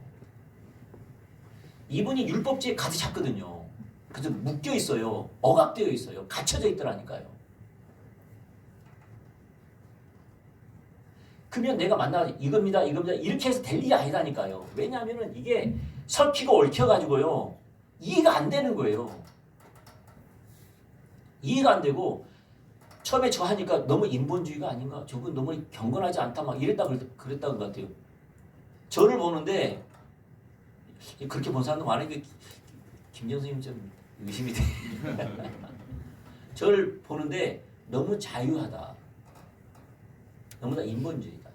이분이 율법주의에 가득 찼거든요. 그래서 묶여 있어요. 억압되어 있어요. 갇혀져 있더라니까요. 그러면 내가 만나가지고 이겁니다 이렇게 해서 될 일이 아니라니까요. 왜냐하면 이게 설키고 얽혀가지고요. 이해가 안 되는 거예요. 이해가 안 되고 처음에 저 하니까 너무 인본주의가 아닌가? 저분 너무 경건하지 않다 막 그랬다는 것 같아요. 저를 보는데 그렇게 본 사람도 많은데 김정수님 좀 의심이 돼. 저를 보는데 너무 자유하다. 너무나 인본주의다.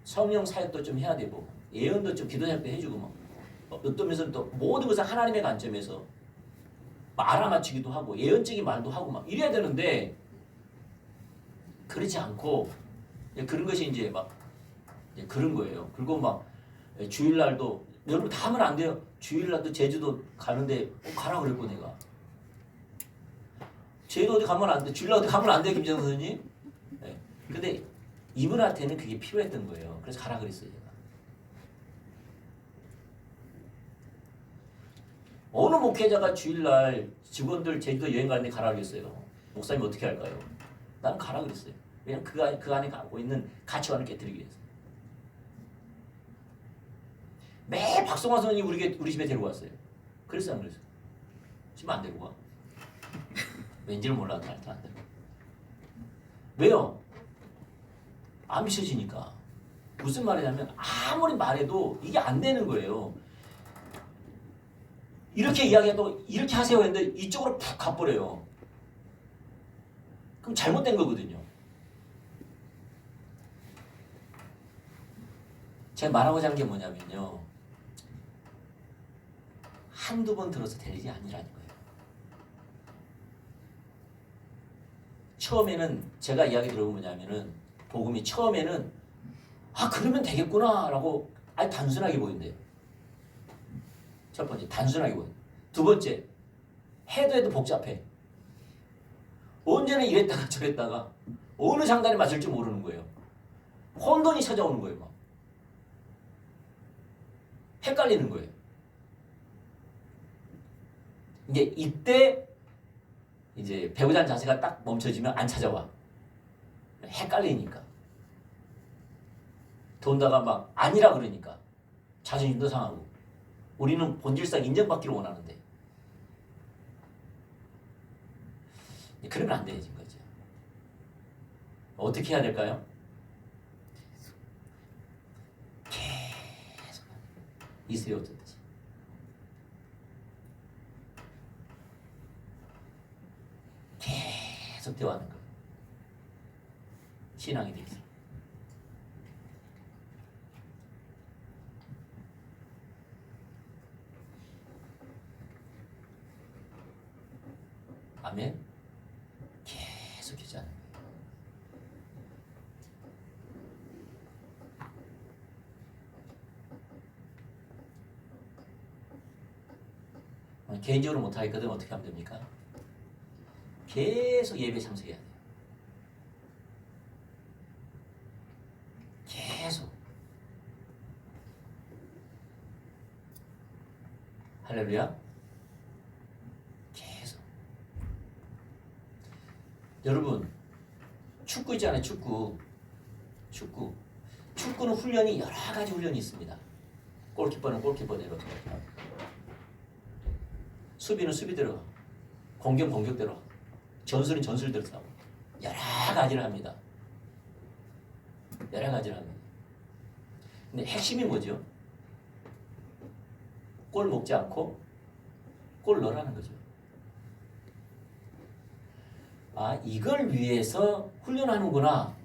성령 사역도 좀 해야 되고 예언도 좀 기도 사역도 해주고 막 어떤 면에서는 또 모든 것을 하나님의 관점에서 알아맞히기도 하고 예언적인 말도 하고 막 이래야 되는데 그렇지 않고 그런 것이 이제 막 그런 거예요. 그리고 막 주일날도 여러분 다 하면 안 돼요. 주일날도 제주도 가는데 가라 그랬고 내가 제주도 어디 가면 안 돼. 주일날 어디 가면 안 돼 김정은 선생님. 네. 근데 이분한테는 그게 필요했던 거예요. 그래서 가라 그랬어요 제가. 어느 목회자가 주일날 직원들 제주도 여행 가는데 가라 그랬어요. 목사님 어떻게 할까요? 나는 가라 그랬어요. 왜냐면 그 안에 갖고 있는 가치관을 깨뜨리기 위해서. 매 박성환 선생님 우리 집에 데리고 왔어요. 그랬어요 안 그랬어요? 지금 안 데리고 와. 왠지는 몰라도 하여튼 안 데리고 와. 왜요? 안 비춰지니까. 무슨 말이냐면 아무리 말해도 이게 안 되는 거예요. 이렇게 이야기해도 이렇게 하세요 했는데 이쪽으로 푹 가버려요. 그럼 잘못된 거거든요. 제가 말하고자 하는 게 뭐냐면요. 한두 번 들어서 될 일이 아니라는 거예요. 처음에는 제가 이야기 들어본 뭐냐면은 복음이 처음에는 그러면 되겠구나 라고 아주 단순하게 보인대요. 첫 번째 단순하게 보인다. 두 번째 해도 복잡해. 언제나 이랬다가 저랬다가 어느 장단에 맞을지 모르는 거예요. 혼돈이 찾아오는 거예요. 막. 헷갈리는 거예요. 이때 이제 배우자는 자세가 딱 멈춰지면 안 찾아와. 헷갈리니까. 더군다나 막 아니라 그러니까 자존심도 상하고. 우리는 본질상 인정받기를 원하는데 그러면 안 되는 거죠. 어떻게 해야 될까요? 계속 이슬이 어쩌듯이 계속 대화하는 거예요. 신앙에 대해서. 아멘. 계속 기도하는 거예요. 개인적으로 못하겠거든 어떻게 하면 됩니까? 계속 예배 참석해야 돼요. 계속. 할렐루야. 계속. 여러분 축구 있잖아요. 축구는 훈련이 여러 가지 훈련이 있습니다. 골키퍼는 골키퍼대로, 수비는 수비대로, 공격은 공격대로, 전술은 전술대로 싸우고 여러 가지를 합니다. 여러 가지를 합니다. 근데 핵심이 뭐죠? 골 먹지 않고 골 넣으라는 거죠. 이걸 위해서 훈련하는구나.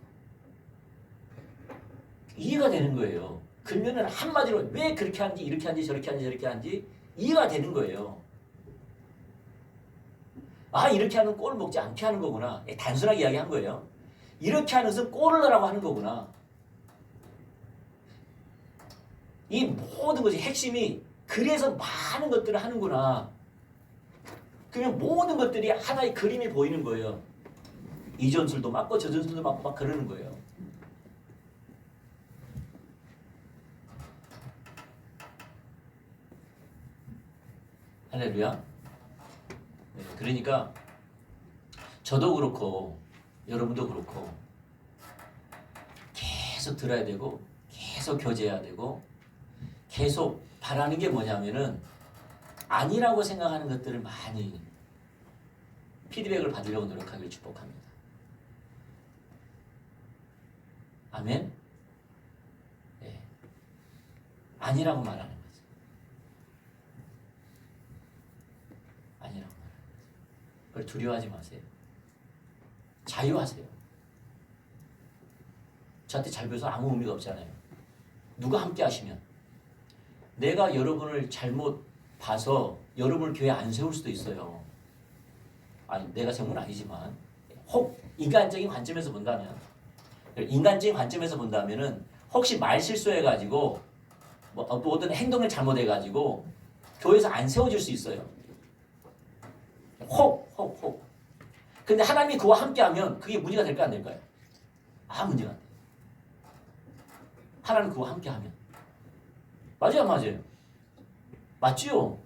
이해가 되는 거예요. 그러면은 한마디로 왜 그렇게 하는지 이렇게 하는지 저렇게 하는지 저렇게 하는지 이해가 되는 거예요. 이렇게 하면 골을 먹지 않게 하는 거구나. 단순하게 이야기한 거예요. 이렇게 하는 것은 골을 넣으라고 하는 거구나. 이 모든 것이 핵심이 그래서 많은 것들을 하는구나. 그러면 모든 것들이 하나의 그림이 보이는 거예요. 이 전술도 맞고 저 전술도 맞고 막 그러는 거예요. 할렐루야. 네, 그러니까 저도 그렇고 여러분도 그렇고 계속 들어야 되고 계속 교제해야 되고 계속 바라는 게 뭐냐면은 아니라고 생각하는 것들을 많이 피드백을 받으려고 노력하기를 축복합니다. 아멘. 네. 아니라고 말하는 거죠. 아니라고 말하는 거죠. 그걸 두려워하지 마세요. 자유하세요. 저한테 잘 배워서 아무 의미가 없잖아요. 누가 함께 하시면 내가 여러분을 잘못 봐서 여러분을 교회 안 세울 수도 있어요. 내가 세운 건 아니지만 혹 인간적인 관점에서 본다면 혹시 말 실수해가지고 모든 행동을 잘못해가지고 교회에서 안 세워질 수 있어요. 혹. 근데 하나님이 그와 함께하면 그게 문제가 될까 안 될까요? 문제가 안 돼요. 하나님 그와 함께하면 맞아요, 맞아요. 맞지요?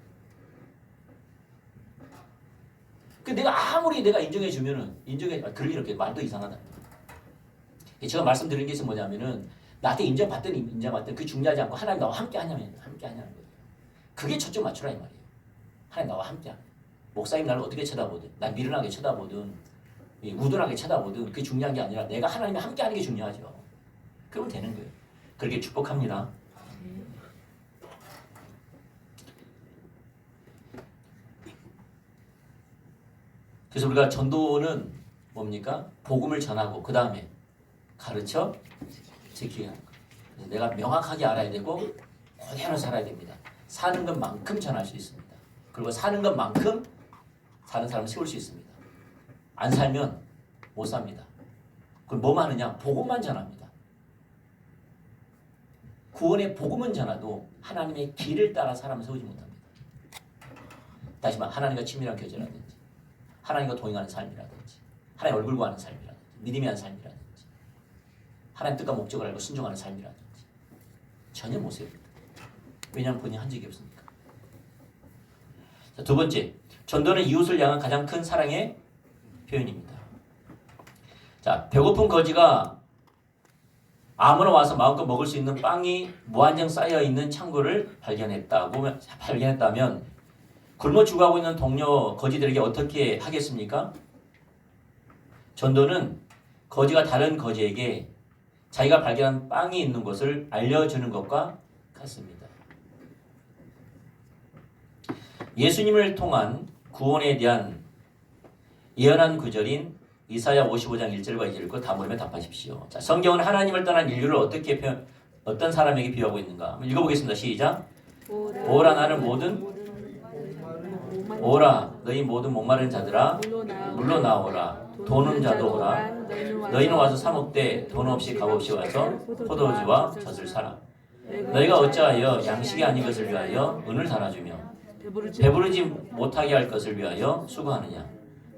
내가 아무리 내가 인정해주면은 그럴 일 없게 말도 이상하다. 제가 말씀드린 게 뭐냐면은 나한테 인정받든 그 중요하지 않고 하나님 나와 함께 하냐는 거예요. 그게 초점 맞추라 이 말이에요. 하나님 나와 함께 하는. 목사님 나를 어떻게 쳐다보든 날 미련하게 쳐다보든 우둔하게 쳐다보든 그게 중요한 게 아니라 내가 하나님과 함께 하는 게 중요하죠. 그러면 되는 거예요. 그렇게 축복합니다. 그래서 우리가 전도는 뭡니까? 복음을 전하고 그 다음에 가르쳐 지키게 하는 거예요. 그래서 내가 명확하게 알아야 되고 그대로 살아야 됩니다. 사는 것만큼 전할 수 있습니다. 그리고 사는 것만큼 사는 사람을 세울 수 있습니다. 안 살면 못 삽니다. 그럼 뭐만 하느냐? 복음만 전합니다. 구원의 복음은 전하도 하나님의 길을 따라 사람을 세우지 못합니다. 다시 말해 하나님과 친밀한 교제라든지 하나님과 동행하는 삶이라든지 하나님 얼굴 구하는 삶이라든지 믿음이 한 삶이라든지 하나님 뜻과 목적을 알고 순종하는 삶이라든지 전혀 못 세웁니다. 왜냐하면 본인이 한 적이 없으니까. 자, 두 번째, 전도는 이웃을 향한 가장 큰 사랑의 표현입니다. 자, 배고픈 거지가 아무나 와서 마음껏 먹을 수 있는 빵이 무한정 쌓여 있는 창고를 발견했다면 굶어 죽어가고 있는 동료 거지들에게 어떻게 하겠습니까? 전도는 거지가 다른 거지에게 자기가 발견한 빵이 있는 곳을 알려주는 것과 같습니다. 예수님을 통한 구원에 대한 예언한 구절인 이사야 55장 1절과 2절 읽고 다음 물음에 답하십시오. 자, 성경은 하나님을 떠난 인류를 어떤 사람에게 비유하고 있는가? 한번 읽어보겠습니다. 시작. 오라 나는 오라 너희 모든 목마른 자들아 물로 나오라 돈 자도 오라 너희는 와서 사 먹되 돈 없이 값 없이 와서 포도주와 젖을 사라. 너희가 어찌하여 양식이 아닌 것을 위하여 은을 달아주며 배부르지 못하게 할 것을 위하여 수고하느냐.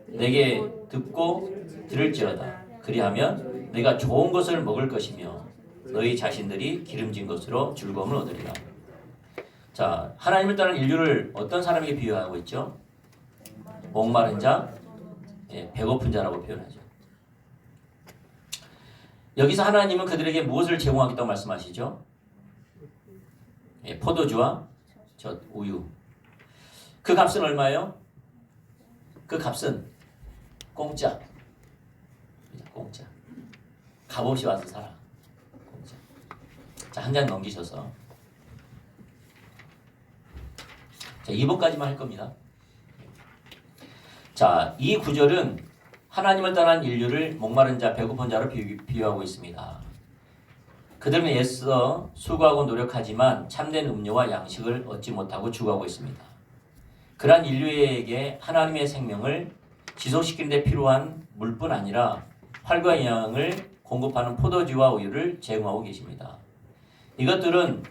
내게 듣고 들을지어다. 그리하면 내가 좋은 것을 먹을 것이며 너희 자신들이 기름진 것으로 즐거움을 얻으리라. 자, 하나님을 떠난 인류를 어떤 사람에게 비유하고 있죠? 목마른 자, 배고픈 자라고 표현하죠. 여기서 하나님은 그들에게 무엇을 제공하겠다고 말씀하시죠? 포도주와 젖, 우유. 그 값은 얼마예요? 그 값은 공짜. 공짜. 값없이 와서 살아. 공짜. 자, 한 장 넘기셔서. 자, 2번까지만 할 겁니다. 자, 이 구절은 하나님을 떠난 인류를 목마른 자, 배고픈 자로 비유하고 있습니다. 그들은 애써 수고하고 노력하지만 참된 음료와 양식을 얻지 못하고 죽어가고 있습니다. 그러한 인류에게 하나님의 생명을 지속시키는 데 필요한 물뿐 아니라 활과 영양을 공급하는 포도주와 우유를 제공하고 계십니다. 이것들은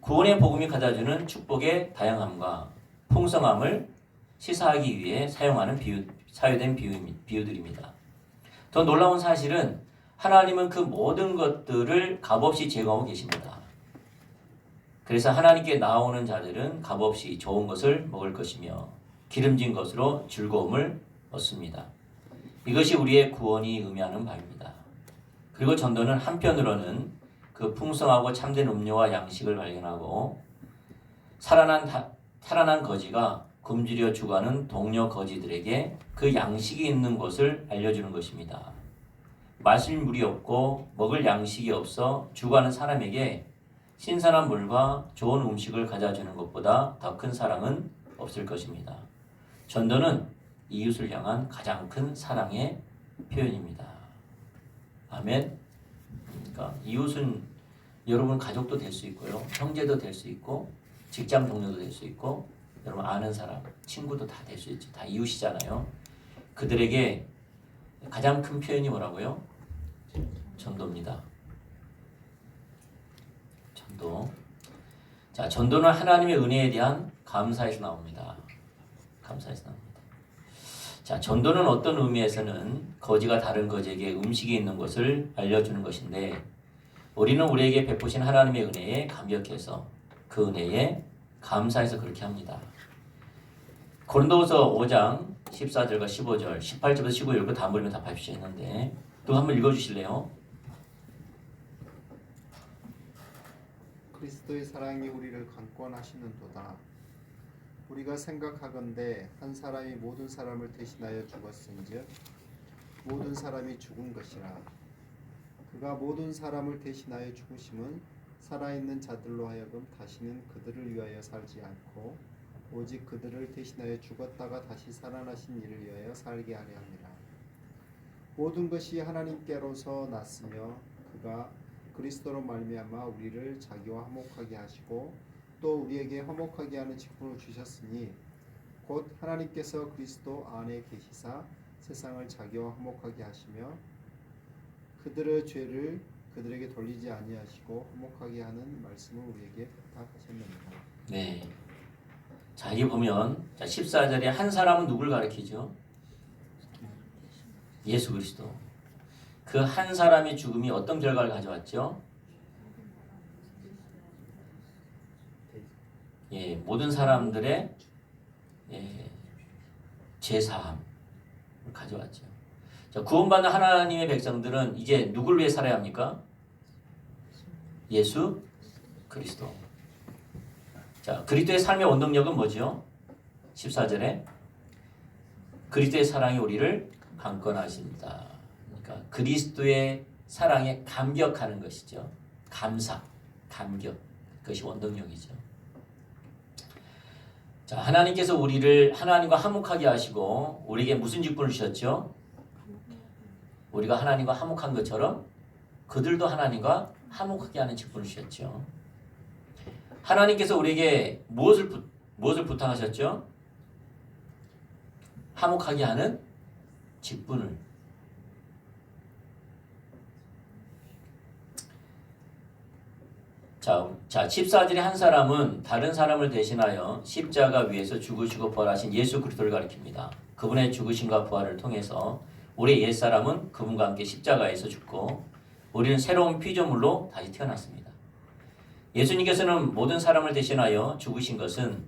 구원의 복음이 가져주는 축복의 다양함과 풍성함을 시사하기 위해 사용된 비유들입니다. 더 놀라운 사실은 하나님은 그 모든 것들을 값없이 제공하고 계십니다. 그래서 하나님께 나오는 자들은 값없이 좋은 것을 먹을 것이며 기름진 것으로 즐거움을 얻습니다. 이것이 우리의 구원이 의미하는 바입니다. 그리고 전도는 한편으로는 그 풍성하고 참된 음료와 양식을 발견하고 살아난 거지가 굶주려 죽어가는 동료 거지들에게 그 양식이 있는 곳을 알려주는 것입니다. 마실 물이 없고 먹을 양식이 없어 죽어가는 사람에게 신선한 물과 좋은 음식을 가져주는 것보다 더 큰 사랑은 없을 것입니다. 전도는 이웃을 향한 가장 큰 사랑의 표현입니다. 아멘. 그러니까 이웃은 여러분 가족도 될 수 있고요, 형제도 될 수 있고, 직장 동료도 될 수 있고, 여러분 아는 사람, 친구도 다 될 수 있죠. 다 이웃이잖아요. 그들에게 가장 큰 표현이 뭐라고요? 전도입니다. 전도. 자, 전도는 하나님의 은혜에 대한 감사에서 나옵니다. 감사에서 나옵니다. 자, 전도는 어떤 의미에서는 거지가 다른 거지에게 음식이 있는 것을 알려주는 것인데, 우리는 우리에게 베푸신 하나님의 은혜에 감격해서 그 은혜에 감사해서 그렇게 합니다. 고린도후서 5장 14절과 15절, 18절부터 15절 읽고 다음 부분에 답하십시오 했는데 또 한번 읽어주실래요? 그리스도의 사랑이 우리를 강권하시는도다. 우리가 생각하건대 한 사람이 모든 사람을 대신하여 죽었은즉 모든 사람이 죽은 것이라. 그가 모든 사람을 대신하여 죽으심은 살아있는 자들로 하여금 다시는 그들을 위하여 살지 않고 오직 그들을 대신하여 죽었다가 다시 살아나신 이를 위하여 살게 하려 함이라. 모든 것이 하나님께로서 났으며 그가 그리스도로 말미암아 우리를 자기와 화목하게 하시고 또 우리에게 화목하게 하는 직분을 주셨으니 곧 하나님께서 그리스도 안에 계시사 세상을 자기와 화목하게 하시며 그들의 죄를 그들에게 돌리지 아니하시고 화목하게 하는 말씀을 우리에게 부탁하셨느니라. 네. 자, 여기 보면 14절에 한 사람은 누굴 가리키죠? 예수 그리스도. 그 한 사람의 죽음이 어떤 결과를 가져왔죠? 예, 모든 사람들의 제사함을 가져왔죠. 자, 구원받는 하나님의 백성들은 이제 누굴 위해 살아야 합니까? 예수 그리스도. 자, 그리스도의 삶의 원동력은 뭐죠? 14절에 그리스도의 사랑이 우리를 강권하신다. 그러니까 그리스도의 사랑에 감격하는 것이죠. 감사, 감격. 그것이 원동력이죠. 자, 하나님께서 우리를 하나님과 화목하게 하시고 우리에게 무슨 직분을 주셨죠? 우리가 하나님과 화목한 것처럼 그들도 하나님과 화목하게 하는 직분을 주셨죠. 하나님께서 우리에게 무엇을 부탁하셨죠? 화목하게 하는 직분을. 자, 14절에 한 사람은 다른 사람을 대신하여 십자가 위에서 죽으시고 부활하신 예수 그리스도를 가리킵니다. 그분의 죽으심과 부활을 통해서 우리의 옛사람은 그분과 함께 십자가에서 죽고 우리는 새로운 피조물로 다시 태어났습니다. 예수님께서는 모든 사람을 대신하여 죽으신 것은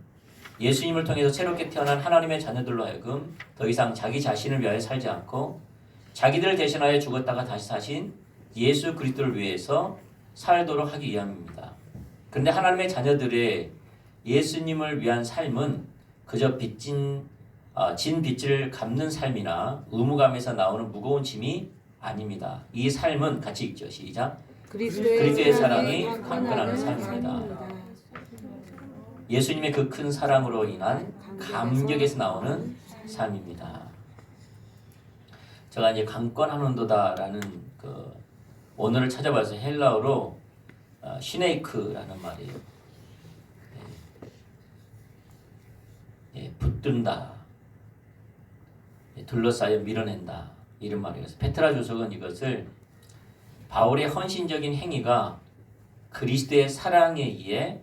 예수님을 통해서 새롭게 태어난 하나님의 자녀들로 하여금 더 이상 자기 자신을 위하여 살지 않고 자기들을 대신하여 죽었다가 다시 사신 예수 그리스도를 위해서 살도록 하기 위함입니다. 그런데 하나님의 자녀들의 예수님을 위한 삶은 그저 진 빚을 갚는 삶이나 의무감에서 나오는 무거운 짐이 아닙니다. 이 삶은 같이 읽죠. 시작. 그리스도의 사랑이 강건하는 삶입니다. 예수님의 그 큰 사랑으로 인한 감격에서 나오는 삶입니다. 제가 이제 강권하는도다라는 그 원어를 찾아봐서 헬라어로 시네이크라는 말이에요. 붙든다, 둘러싸여 밀어낸다 이런 말이에요. 페트라 주석은 이것을 바울의 헌신적인 행위가 그리스도의 사랑에 의해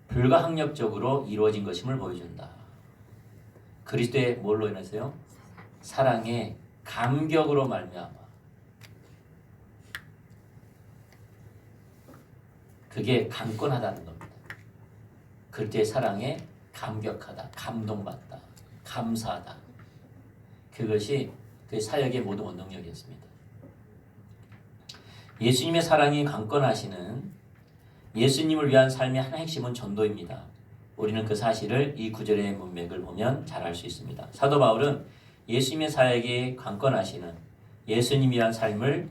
불가항력적으로 이루어진 것임을 보여준다. 그리스도의 뭘로 인해서요? 사랑의 감격으로 말미암아. 그게 강권하다는 겁니다. 그리스도의 사랑에 감격하다, 감동받다, 감사하다. 그것이 그 사역의 모든 원동력이었습니다. 예수님의 사랑이 강권하시는 예수님을 위한 삶의 한 핵심은 전도입니다. 우리는 그 사실을 이 구절의 문맥을 보면 잘 알 수 있습니다. 사도 바울은 예수님의 사역에 강권하시는 예수님 위한 삶을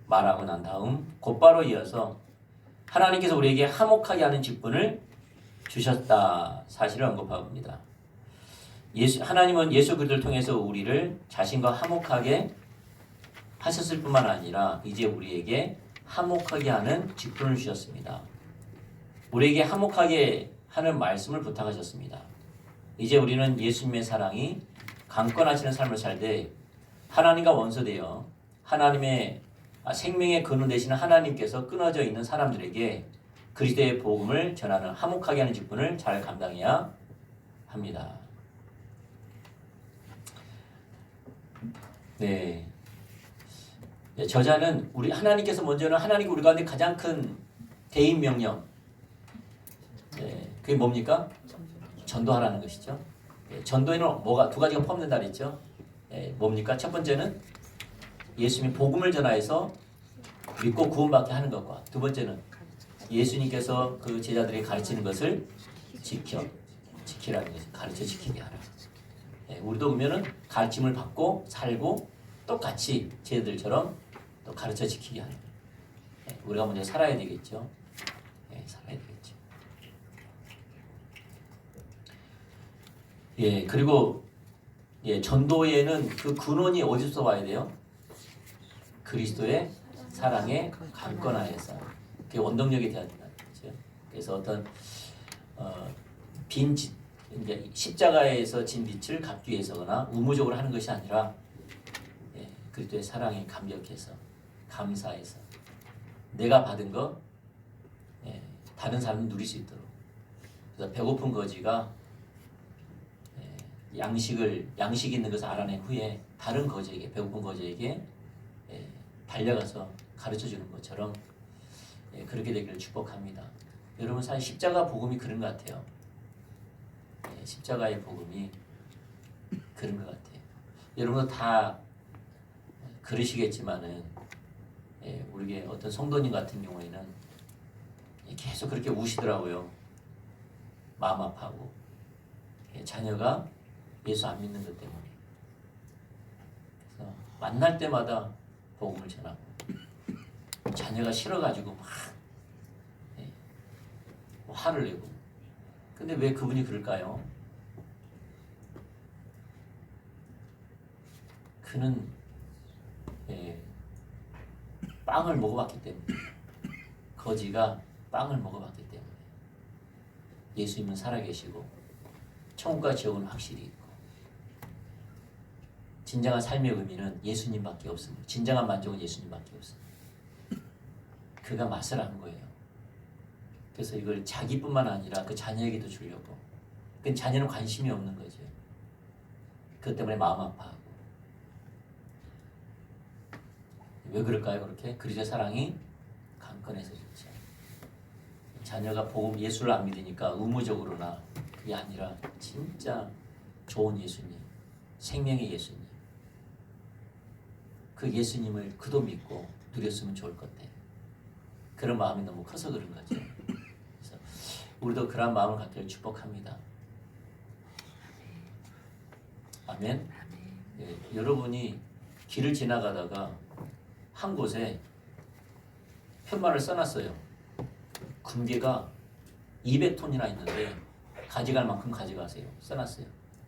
말하고 난 다음 곧바로 이어서 하나님께서 우리에게 화목하게 하는 직분을 주셨다 사실을 언급합니다. 하나님은 예수 그리스도를 통해서 우리를 자신과 화목하게 하셨을 뿐만 아니라 이제 우리에게 화목하게 하는 직분을 주셨습니다. 우리에게 화목하게 하는 말씀을 부탁하셨습니다. 이제 우리는 예수님의 사랑이 강권하시는 삶을 살되 하나님과 원수되어 하나님의 생명의 근원 되시는 하나님께서 끊어져 있는 사람들에게 그리스도의 복음을 전하는 화목하게 하는 직분을 잘 감당해야 합니다. 네. 저자는 우리 하나님께서 먼저는 하나님 우리 가운데 가장 큰 대인 명령. 네. 그게 뭡니까? 전도하라는 것이죠. 네. 전도에는 뭐가 두 가지가 포함된다 그랬죠. 네. 뭡니까? 첫 번째는 예수님의 복음을 전하여서 믿고 구원받게 하는 것과 두 번째는 예수님께서 그 제자들이 가르치는 것을 지키라는 것을 가르쳐 지키게 하라. 네, 우리도 그러면은 가르침을 받고 살고 똑같이 제자들처럼 또 가르쳐 지키게 하는 거예요. 네, 우리가 먼저 살아야 되겠죠. 네, 살아야 되겠죠. 예, 그리고 전도에는 그 근원이 어디서 와야 돼요? 그리스도의 사랑에 강건하여서 그게 원동력이 되어야 된다는 거죠. 그래서 어떤 이제 십자가에서 진 빛을 갚기 위해서거나 의무적으로 하는 것이 아니라 그리스도의 사랑에 감격해서 감사해서 내가 받은 거 다른 사람은 누릴 수 있도록. 그래서 배고픈 거지가 양식 있는 것을 알아낸 후에 다른 거지에게 배고픈 거지에게 달려가서 가르쳐 주는 것처럼 그렇게 되기를 축복합니다. 여러분 사실 십자가 복음이 그런 것 같아요. 십자가의 복음이 그런 것 같아요. 여러분도 다 그러시겠지만은 우리 어떤 성도님 같은 경우에는 계속 그렇게 우시더라고요. 마음 아파하고 자녀가 예수 안 믿는 것 때문에. 그래서 만날 때마다 복음을 전하고 자녀가 싫어가지고 막 화를 내고. 근데 왜 그분이 그럴까요? 그는 빵을 먹어봤기 때문에, 거지가 빵을 먹어봤기 때문에 예수님은 살아계시고 천국과 지옥은 확실히 있고 진정한 삶의 의미는 예수님밖에 없습니다. 진정한 만족은 예수님밖에 없습니다. 그가 맛을 안 거예요. 그래서 이걸 자기뿐만 아니라 그 자녀에게도 주려고. 그 자녀는 관심이 없는 거죠. 그것 때문에 마음 아파하고. 왜 그럴까요? 그렇게 그리스도의 사랑이 강건해서 그렇죠. 자녀가 복음 예수를 안 믿으니까 의무적으로나 그게 아니라 진짜 좋은 예수님, 생명의 예수님, 그 예수님을 그도 믿고 누렸으면 좋을 것 같아요. 그런 마음이 너무 커서 그런 거죠. 그래서 우리도 그런 마음을 갖기를 축복합니다. 아멘. 여러분이 길을 지나가다가 한 곳에 편말을 써놨어요. 금괴가 200톤이나 있는데 가져갈 만큼 가져가세요. 써놨어요.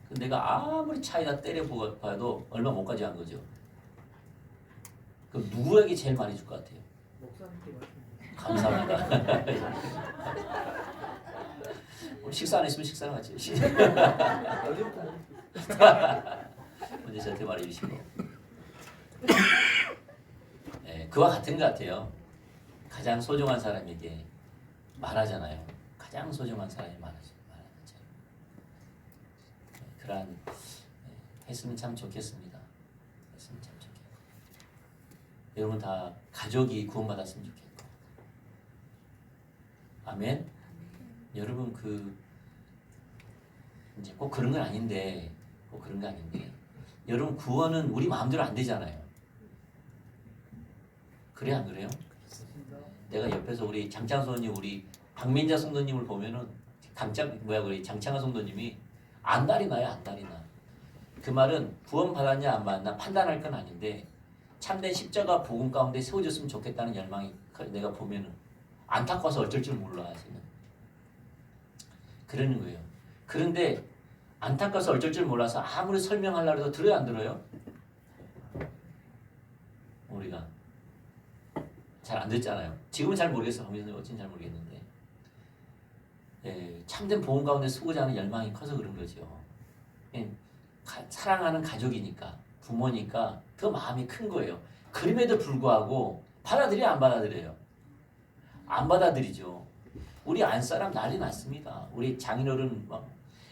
근데 내가 아무리 차에다 때려봐도 얼마 못 가져간 거죠. 그럼 누구에게 제일 많이 줄 것 같아요? 목사님께 말씀. 감사합니다. 오늘 식사 안 했으면 식사는 같이. 어제부터 먼저 저한테 말해주시고. 그와 같은 것 같아요. 가장 소중한 사람에게 말하잖아요. 가장 소중한 사람이 말하죠. 그러한 했으면 참 좋겠습니다. 했으면 참 좋겠고. 여러분 다 가족이 구원받았으면 좋겠고. 아멘. 여러분 이제 꼭 그런 건 아닌데, 여러분 구원은 우리 마음대로 안 되잖아요. 그래 안 그래요? 내가 옆에서 우리 장창 성도님, 우리 박민자 성도님을 보면은 우리 장창하 성도님이 안달이 나요. 안달이 나. 그 말은 구원 받았냐 안 받았냐 판단할 건 아닌데 참된 십자가 복음 가운데 세워졌으면 좋겠다는 열망이 내가 보면은 안타까워서 어쩔 줄 몰라 하시는 그러는 거예요. 그런데 안타까워서 어쩔 줄 몰라서 아무리 설명하려고 해도 들어요 안 들어요? 우리가 잘 안 듣잖아요. 지금은 잘 모르겠어요. 박민선 어찌는 잘 모르겠는데 참된 복음 가운데 쓰고자 하는 열망이 커서 그런 거죠. 사랑하는 가족이니까 부모니까 더 마음이 큰 거예요. 그럼에도 불구하고 받아들여요? 안 받아들여요? 안 받아들이죠. 우리 안사람 난리 났습니다. 우리 장인어른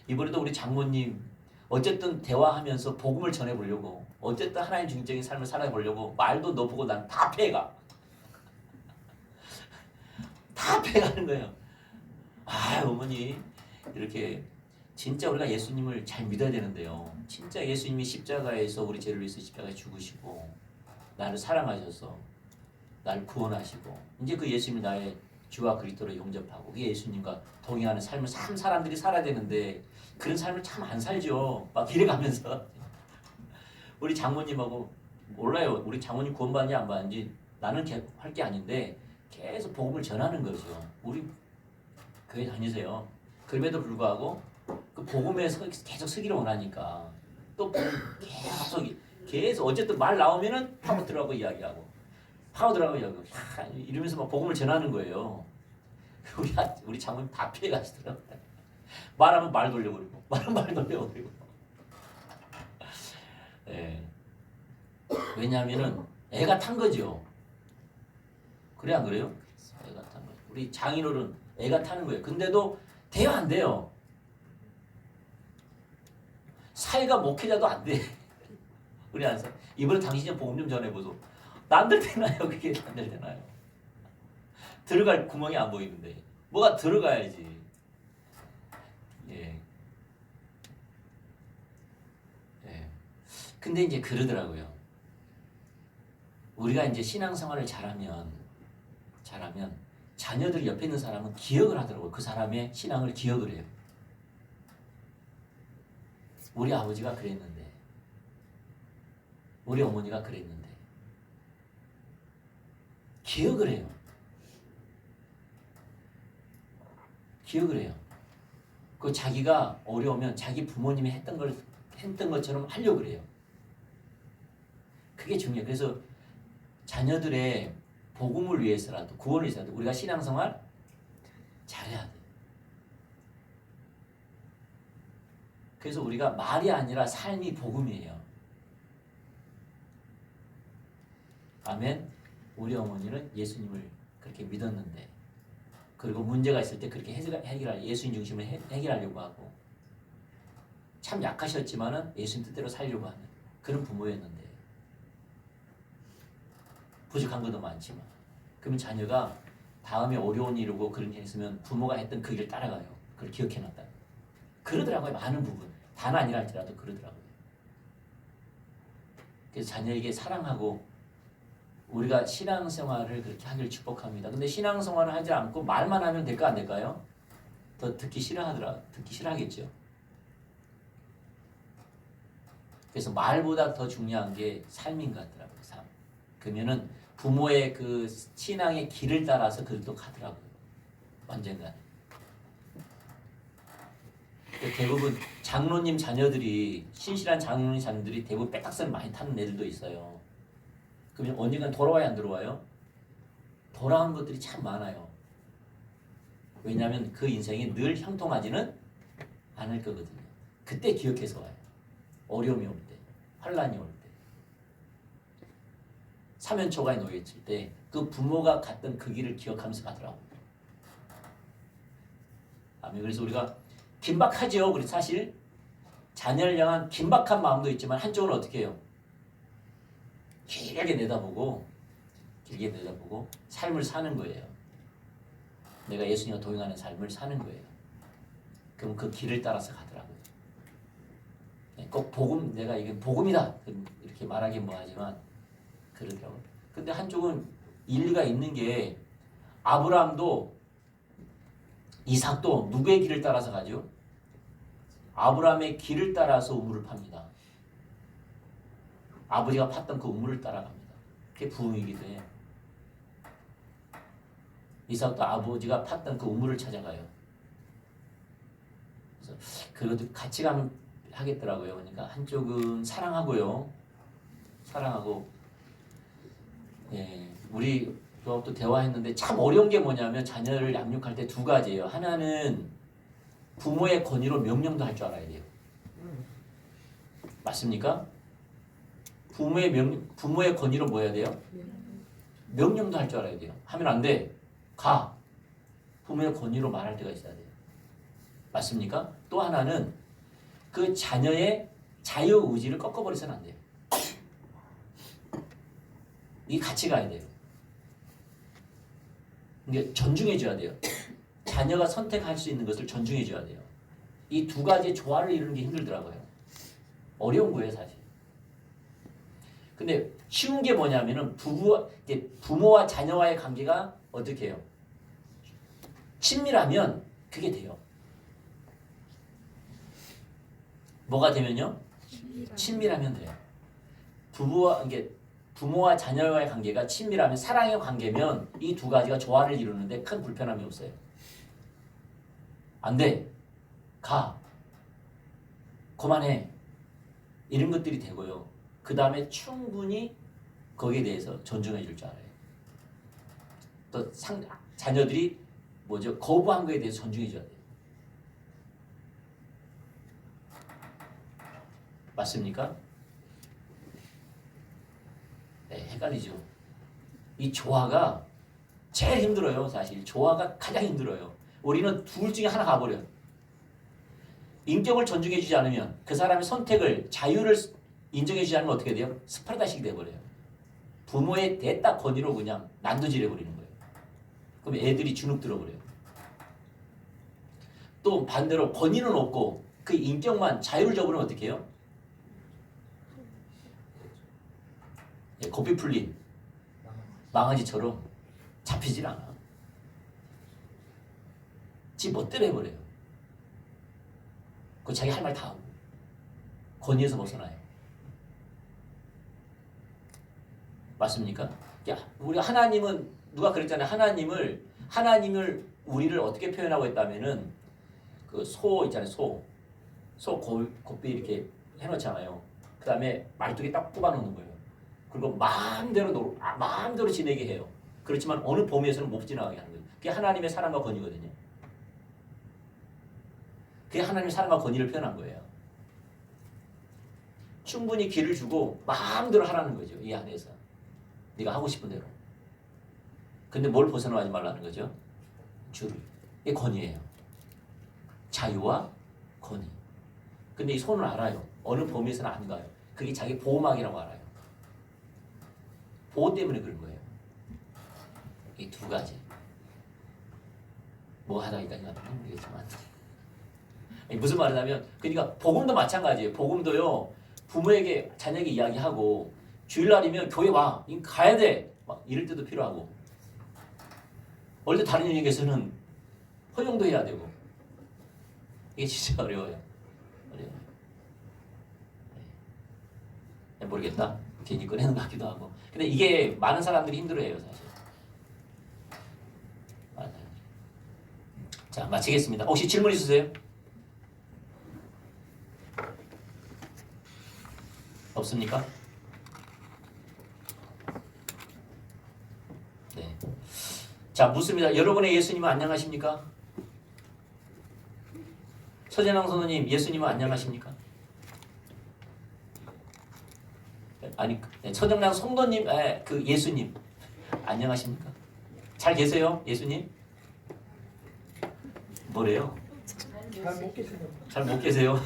이번에도 우리 장모님 어쨌든 대화하면서 복음을 전해보려고 어쨌든 하나님 중적인 삶을 살아보려고 말도 너 보고 난 다 패가 다 패가는 거예요. 아 어머니 이렇게 진짜 우리가 예수님을 잘 믿어야 되는데요. 진짜 예수님이 십자가에서 우리 죄를 위해서 십자가에 죽으시고 나를 사랑하셔서 나를 구원하시고 이제 그 예수님이 나의 주와 그리스도로 용접하고 그 예수님과 동행하는 삶을 사람들이 살아야 되는데 그런 삶을 참 안 살죠. 막 이래가면서 우리 장모님하고 몰라요. 우리 장모님 구원받는지 안 받는지 나는 할 게 아닌데 계속 복음을 전하는 거죠. 우리 교회 다니세요. 그럼에도 불구하고 그 복음에 계속 서기를 원하니까 또 계속 어쨌든 말 나오면은 파고들어가고 이야기하고 파고들어가요. 이러면서 막 복음을 전하는 거예요. 우리 장모님 다 피해 가시더라고요. 말하면 말 돌려버리고, 말하면 말 돌려버리고. 예. 왜냐하면은 애가 탄 거죠. 그래 안 그래요? 애가 탄 거예요. 우리 장인어른 애가 타는 거예요. 근데도 돼요 안 돼요? 사회가 목회자도 안 돼. 우리 안사 이번에 당신이 복음 좀 전해보소. 난들 되나요? 그게 난들 되나요? 들어갈 구멍이 안 보이는데 뭐가 들어가야지. 예. 예. 근데 이제 그러더라고요. 우리가 이제 신앙생활을 잘하면 자녀들 옆에 있는 사람은 기억을 하더라고요. 그 사람의 신앙을 기억을 해요. 우리 아버지가 그랬는데, 우리 어머니가 그랬는데, 기억을 해요. 기억을 해요. 그 자기가 어려우면 자기 부모님이 했던 것처럼 하려고 그래요. 그게 중요해요. 그래서 자녀들의 복음을 위해서라도, 구원을 위해서라도 우리가 신앙생활 잘해야 돼요. 그래서 우리가 말이 아니라 삶이 복음이에요. 아멘. 우리 어머니는 예수님을 그렇게 믿었는데, 그리고 문제가 있을 때 그렇게 예수님 중심으로 해결하려고 하고, 참 약하셨지만은 예수님 뜻대로 살려고 하는 그런 부모였는데, 부족한 것도 많지만, 그러면 자녀가 다음에 어려운 일 오고 그런 일 있으면 부모가 했던 그 일을 따라가요. 그걸 기억해놨다. 그러더라고요. 많은 부분. 다는 아니라 할지라도 그러더라고요. 그래서 자녀에게 사랑하고 우리가 신앙생활을 그렇게 하기를 축복합니다. 근데 신앙생활을 하지 않고 말만 하면 될까 안 될까요? 더 듣기 싫어하겠죠. 그래서 말보다 더 중요한 게 삶인 것 같더라고요. 삶. 그러면은 부모의 그 신앙의 길을 따라서 그들도 가더라고요. 언젠가는. 대부분 장로님 자녀들이, 신실한 장로님 자녀들이 대부분 빼딱선을 많이 타는 애들도 있어요. 그러면 언젠간 돌아와야 안 돌아와요? 돌아오는 것들이 참 많아요. 왜냐하면 그 인생이 늘 형통하지는 않을 거거든요. 그때 기억해서 와요. 어려움이 올 때, 환란이 올 때, 사면초가에 놓여있을 때 그 부모가 갔던 그 길을 기억하면서 가더라고요. 아멘. 그래서 우리가 긴박하죠. 우리 사실 자녀를 향한 긴박한 마음도 있지만 한쪽은 어떻게 해요? 길게 내다보고 삶을 사는 거예요. 내가 예수님과 동행하는 삶을 사는 거예요. 그럼 그 길을 따라서 가더라고요. 꼭 복음, 내가 이게 복음이다 이렇게 말하기 뭐하지만 그러더라고요. 근데 한쪽은 일리가 있는 게, 아브라함도 이삭도 누구의 길을 따라서 가죠? 아브라함의 길을 따라서 우물을 팝니다. 아버지가 팠던 그 우물을 따라갑니다. 그게 부흥이기도 해요. 이삭도 아버지가 팠던 그 우물을 찾아가요. 그래서 그것도 같이 가면 하겠더라고요. 그러니까 한쪽은 사랑하고요. 사랑하고, 예, 우리 또 대화했는데 참 어려운 게 뭐냐면 자녀를 양육할 때 두 가지예요. 하나는 부모의 권위로 명령도 할 줄 알아야 돼요. 맞습니까? 부모의 권위로 뭐 해야 돼요? 명령도 할 줄 알아야 돼요. 하면 안 돼. 가. 부모의 권위로 말할 때가 있어야 돼요. 맞습니까? 또 하나는 그 자녀의 자유의지를 꺾어버려서는 안 돼요. 이 같이 가야 돼요. 이게 존중해줘야 돼요. 자녀가 선택할 수 있는 것을 존중해줘야 돼요. 이 두 가지 조화를 이루는 게 힘들더라고요. 어려운 거예요, 사실. 근데 쉬운 게 뭐냐면은 부모와 자녀와의 관계가 어떻게 해요? 친밀하면 그게 돼요. 뭐가 되면요? 친밀하면 돼요. 부모와 자녀와의 관계가 친밀하면, 사랑의 관계면 이 두 가지가 조화를 이루는데 큰 불편함이 없어요. 안 돼. 가. 그만해. 이런 것들이 되고요. 그 다음에 충분히 거기에 대해서 존중해 줄 줄 알아요. 또 자녀들이 뭐죠? 거부한 거에 대해서 존중해 줘야 돼요. 맞습니까? 네, 헷갈리죠. 이 조화가 제일 힘들어요. 사실 조화가 가장 힘들어요. 우리는 둘 중에 하나 가버려요. 인격을 존중해 주지 않으면 그 사람의 선택을 자유를 인정해 주지 않으면 어떻게 돼요? 스파르타식이 돼버려요. 부모의 대딱 권위로 그냥 난도질해 버리는 거예요. 그럼 애들이 주눅 들어버려요. 또 반대로 권위는 없고 그 인격만 자유를 줘버리면 어떻게 해요? 고삐 풀린 망아지처럼 잡히질 않아. 지 멋대로 해버려요. 그 자기 할 말 다 하고 권위에서 벗어나요. 맞습니까? 야, 우리 하나님은 누가 그랬잖아요. 하나님을 우리를 어떻게 표현하고 있다면은 그 소 있잖아요. 소 곱비 이렇게 해놓잖아요. 그 다음에 말뚝에 딱 뽑아놓는 거예요. 그리고 마음대로 지내게 해요. 그렇지만 어느 범위에서는 못 지나가게 하는 거예요. 그게 하나님의 사랑과 권위거든요. 그게 하나님의 사랑과 권위를 표현한 거예요. 충분히 기를 주고 마음대로 하라는 거죠. 이 안에서. 네가 하고 싶은 대로. 근데 뭘 벗어나지 말라는 거죠? 줄을. 이게 권위예요. 자유와 권위. 근데 이 손은 알아요. 어느 범위에서는 안 가요. 그게 자기 보호막이라고 알아요. 보호 때문에 그런 거예요. 이 두 가지. 뭐 하다 여기까지 가면 모르겠지만. 무슨 말이냐면, 그러니까 복음도 마찬가지예요. 복음도요, 부모에게 자녀에게 이야기하고 주일날이면 교회 와, 가야 돼, 막 이럴 때도 필요하고. 원래 다른 영역에서는 허용도 해야 되고. 이게 진짜 어려워요. 모르겠다. 괜히 꺼내는 것 같기도 하고. 근데 이게 많은 사람들이 힘들어해요, 사실. 맞아요. 자, 마치겠습니다. 혹시 질문 있으세요? 없습니까? 네. 자, 묻습니다. 여러분의 예수님은 안녕하십니까? 서재낭 선생님, 예수님은 안녕하십니까? 아니, 서정량 성도님, 그 예수님 안녕하십니까? 잘 계세요, 예수님? 뭐래요? 잘 못 계세요. 잘 못 계세요?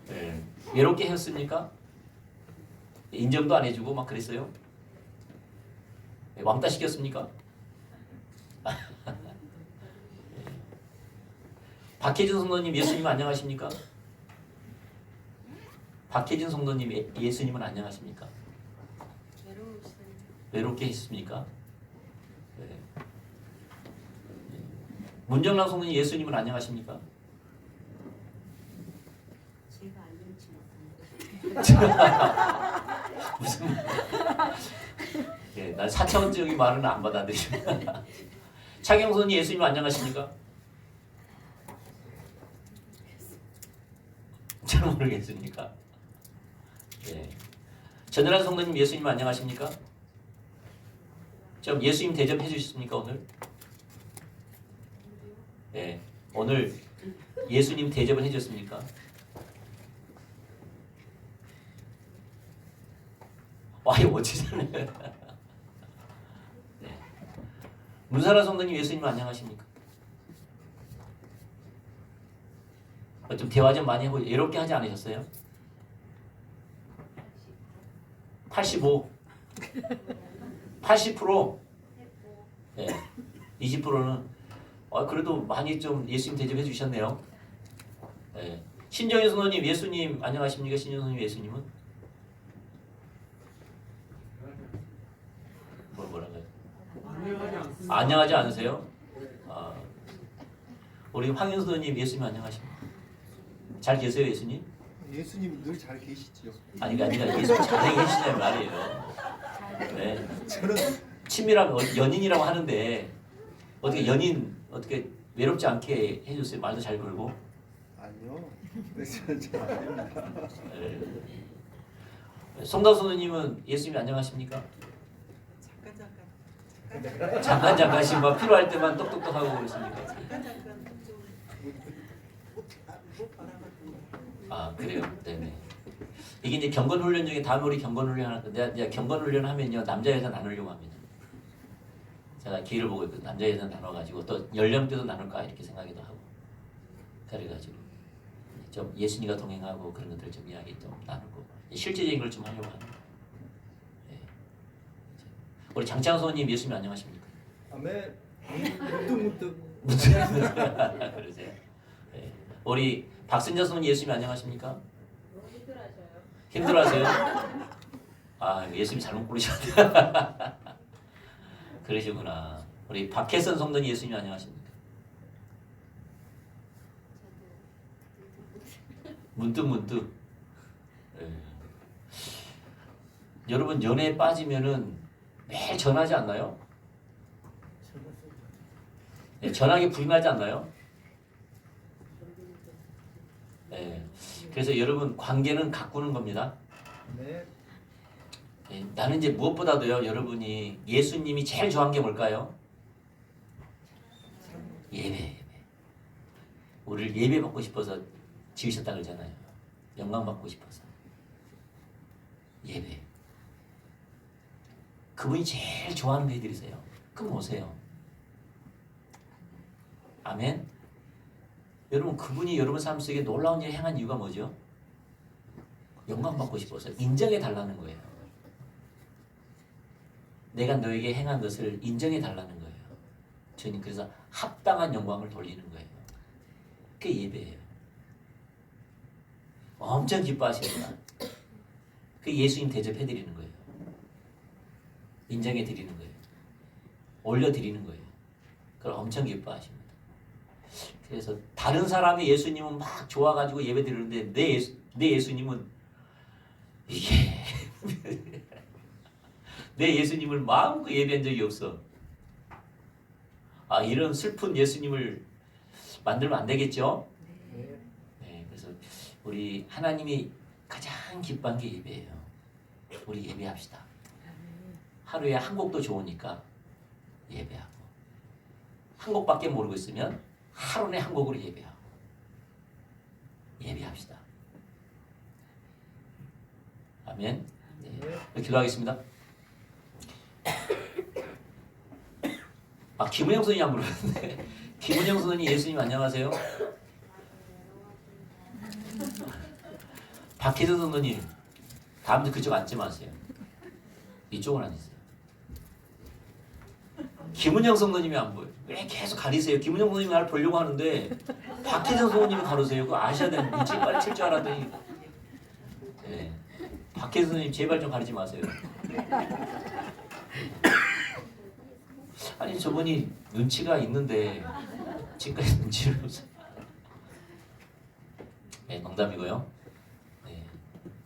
네. 외롭게 했습니까? 인정도 안 해주고 막 그랬어요? 왕따 시켰습니까? 박혜진 성도님, 예수님 안녕하십니까? 박혜진 성도님, 예수님은 안녕하십니까? 외롭게 했습니까? 네. 문정랑 성도님, 예수님은 안녕하십니까? 제가 알려지 못합니다. 무슨 난 4차원적인 말은 안 받아들입니다. 차경 선생님, 예수님 안녕하십니까? 잘 모르겠습니까? 네. 전현란 성도님, 예수님 안녕하십니까? 좀 예수님 대접해 주셨습니까 오늘? 네. 오늘 예수님 대접을 해줬습니까? 와, 이거 멋지잖아요. 네. 문사라 성도님, 예수님 안녕하십니까? 좀 대화 좀 많이 해보죠. 외롭게 하지 않으셨어요? 85, 80%, 네. 20%는 그래도 많이 좀 예수님 대접해 주셨네요. 네. 신정희 선생님, 예수님 안녕하십니까? 신정희 선생님, 예수님은? 뭐라고요? 안녕하지 않으세요? 우리 황윤 선생님, 예수님 안녕하십니까? 잘 계세요, 예수님? 예수님 늘 잘 계시지요. 아니, 그러니까 예수님 잘 계시냐는 말이에요. 네. 저는 친밀한 연인이라고 하는데 어떻게 연인 어떻게 외롭지 않게 해줬어요? 말도 잘 걸고. 아니요. 저는 잘 아닙니다. 네. 송다 선생님은 예수님 안녕하십니까? 잠깐. 잠깐씩 뭐 필요할 때만 똑똑똑하고 그러십니까? 아 그래요? 네네. 이게 이제 경건 훈련 중에 다음에 우리 경건 훈련 할 건데 내가 경건 훈련 하면요 남자 여자 나누려고 합니다. 제가 기회를 보고 있거든요. 남자 여자 나눠가지고 또 연령대도 나눌까 이렇게 생각도 하고 그래가지고 좀 예수님과 동행하고 그런 것들 좀 이야기 좀 나누고 실제적인 걸 좀 하려고 합니다. 네. 우리 장창소님 예수님 안녕하십니까? 아멘. 문득 그러세요? 네. 우리 박순자 소님 예수님 안녕하십니까? 힘들어하세요? 아 예수님 잘못 부르셨네. 그러시구나. 우리 박혜선 성도님 예수님 안녕하십니까? 문득. 네. 여러분 연애에 빠지면은 매일 전화하지 않나요? 네, 전화기 불나지 않나요? 네. 그래서 여러분 관계는 가꾸는 겁니다. 네. 네, 나는 이제 무엇보다도요 여러분이 예수님이 제일 좋아하는 게 뭘까요? 예배. 우리를 예배 받고 싶어서 지으셨다 그러잖아요. 영광 받고 싶어서 예배. 그분이 제일 좋아하는 거 해드리세요. 그럼 오세요. 아멘. 여러분 그분이 여러분 삶 속에 놀라운 일을 행한 이유가 뭐죠? 영광 받고 싶어서 인정해 달라는 거예요. 내가 너에게 행한 것을 인정해 달라는 거예요. 주님 그래서 합당한 영광을 돌리는 거예요. 그게 예배예요. 엄청 기뻐하십니다. 그 예수님 대접해 드리는 거예요. 인정해 드리는 거예요. 올려 드리는 거예요. 그걸 엄청 기뻐하십니다. 그래서 다른 사람이 예수님은 막 좋아가지고 예배 드리는데 내 예수님은 이게 내 예수님을 마음껏 예배한 적이 없어. 아 이런 슬픈 예수님을 만들면 안 되겠죠? 네. 네, 그래서 우리 하나님이 가장 기뻐한 게 예배예요. 우리 예배합시다. 하루에 한 곡도 좋으니까 예배하고 한 곡밖에 모르고 있으면 하루에 한 곡으로 예배하고 예배합시다. 아멘. 네. 기도하겠습니다. 아 김은영 선생님 안 물어봤는데 김은영 선생님 예수님 안녕하세요. 박혜선 선생님 다음부터 그쪽 앉지 마세요. 이쪽은 앉으세요. 김은영 성도님이 안 보여요. 왜 계속 가리세요? 김은영 성도님이 나를 보려고 하는데 박혜선 성도님이 가르세요. 그거 아셔야 되는 일찍 빨리 칠 줄 알았더니 네. 박혜선 성도님 제발 좀 가리지 마세요. 아니 저분이 눈치가 있는데 지금까지 눈치를 없어요. 네, 농담이고요. 네,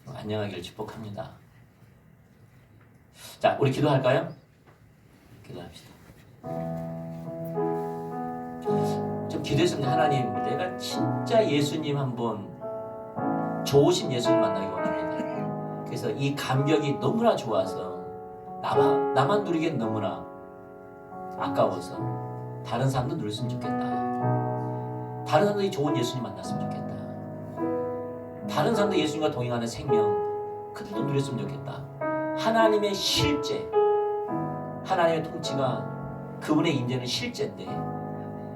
안녕하기를 축복합니다. 자, 우리 기도할까요? 기도합시다. 좀 기도했습니다. 하나님, 내가 진짜 예수님 한번 좋으신 예수님 만나기 원합니다. 그래서 이 감격이 너무나 좋아서 나만 누리기엔 너무나 아까워서 다른 사람도 누렸으면 좋겠다. 다른 사람들이 좋은 예수님 만났으면 좋겠다. 다른 사람도 예수님과 동행하는 생명 그들도 누렸으면 좋겠다. 하나님의 실제, 하나님의 통치가 그분의 임재는 실제인데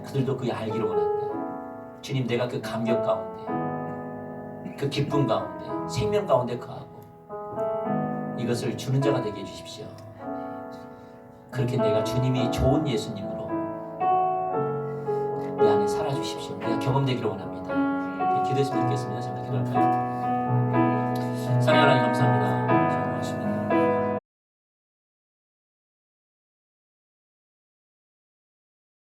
그들도 그게 알기를 원한다. 주님 내가 그 감격 가운데 그 기쁨 가운데 생명 가운데 거하고 이것을 주는 자가 되게 해주십시오. 그렇게 내가 주님이 좋은 예수님으로 내 안에 살아주십시오. 내가 경험되기를 원합니다. 기도했으면 좋겠습니다. 잠깐 기도할까요? 사랑하는 하나님 감사합니다.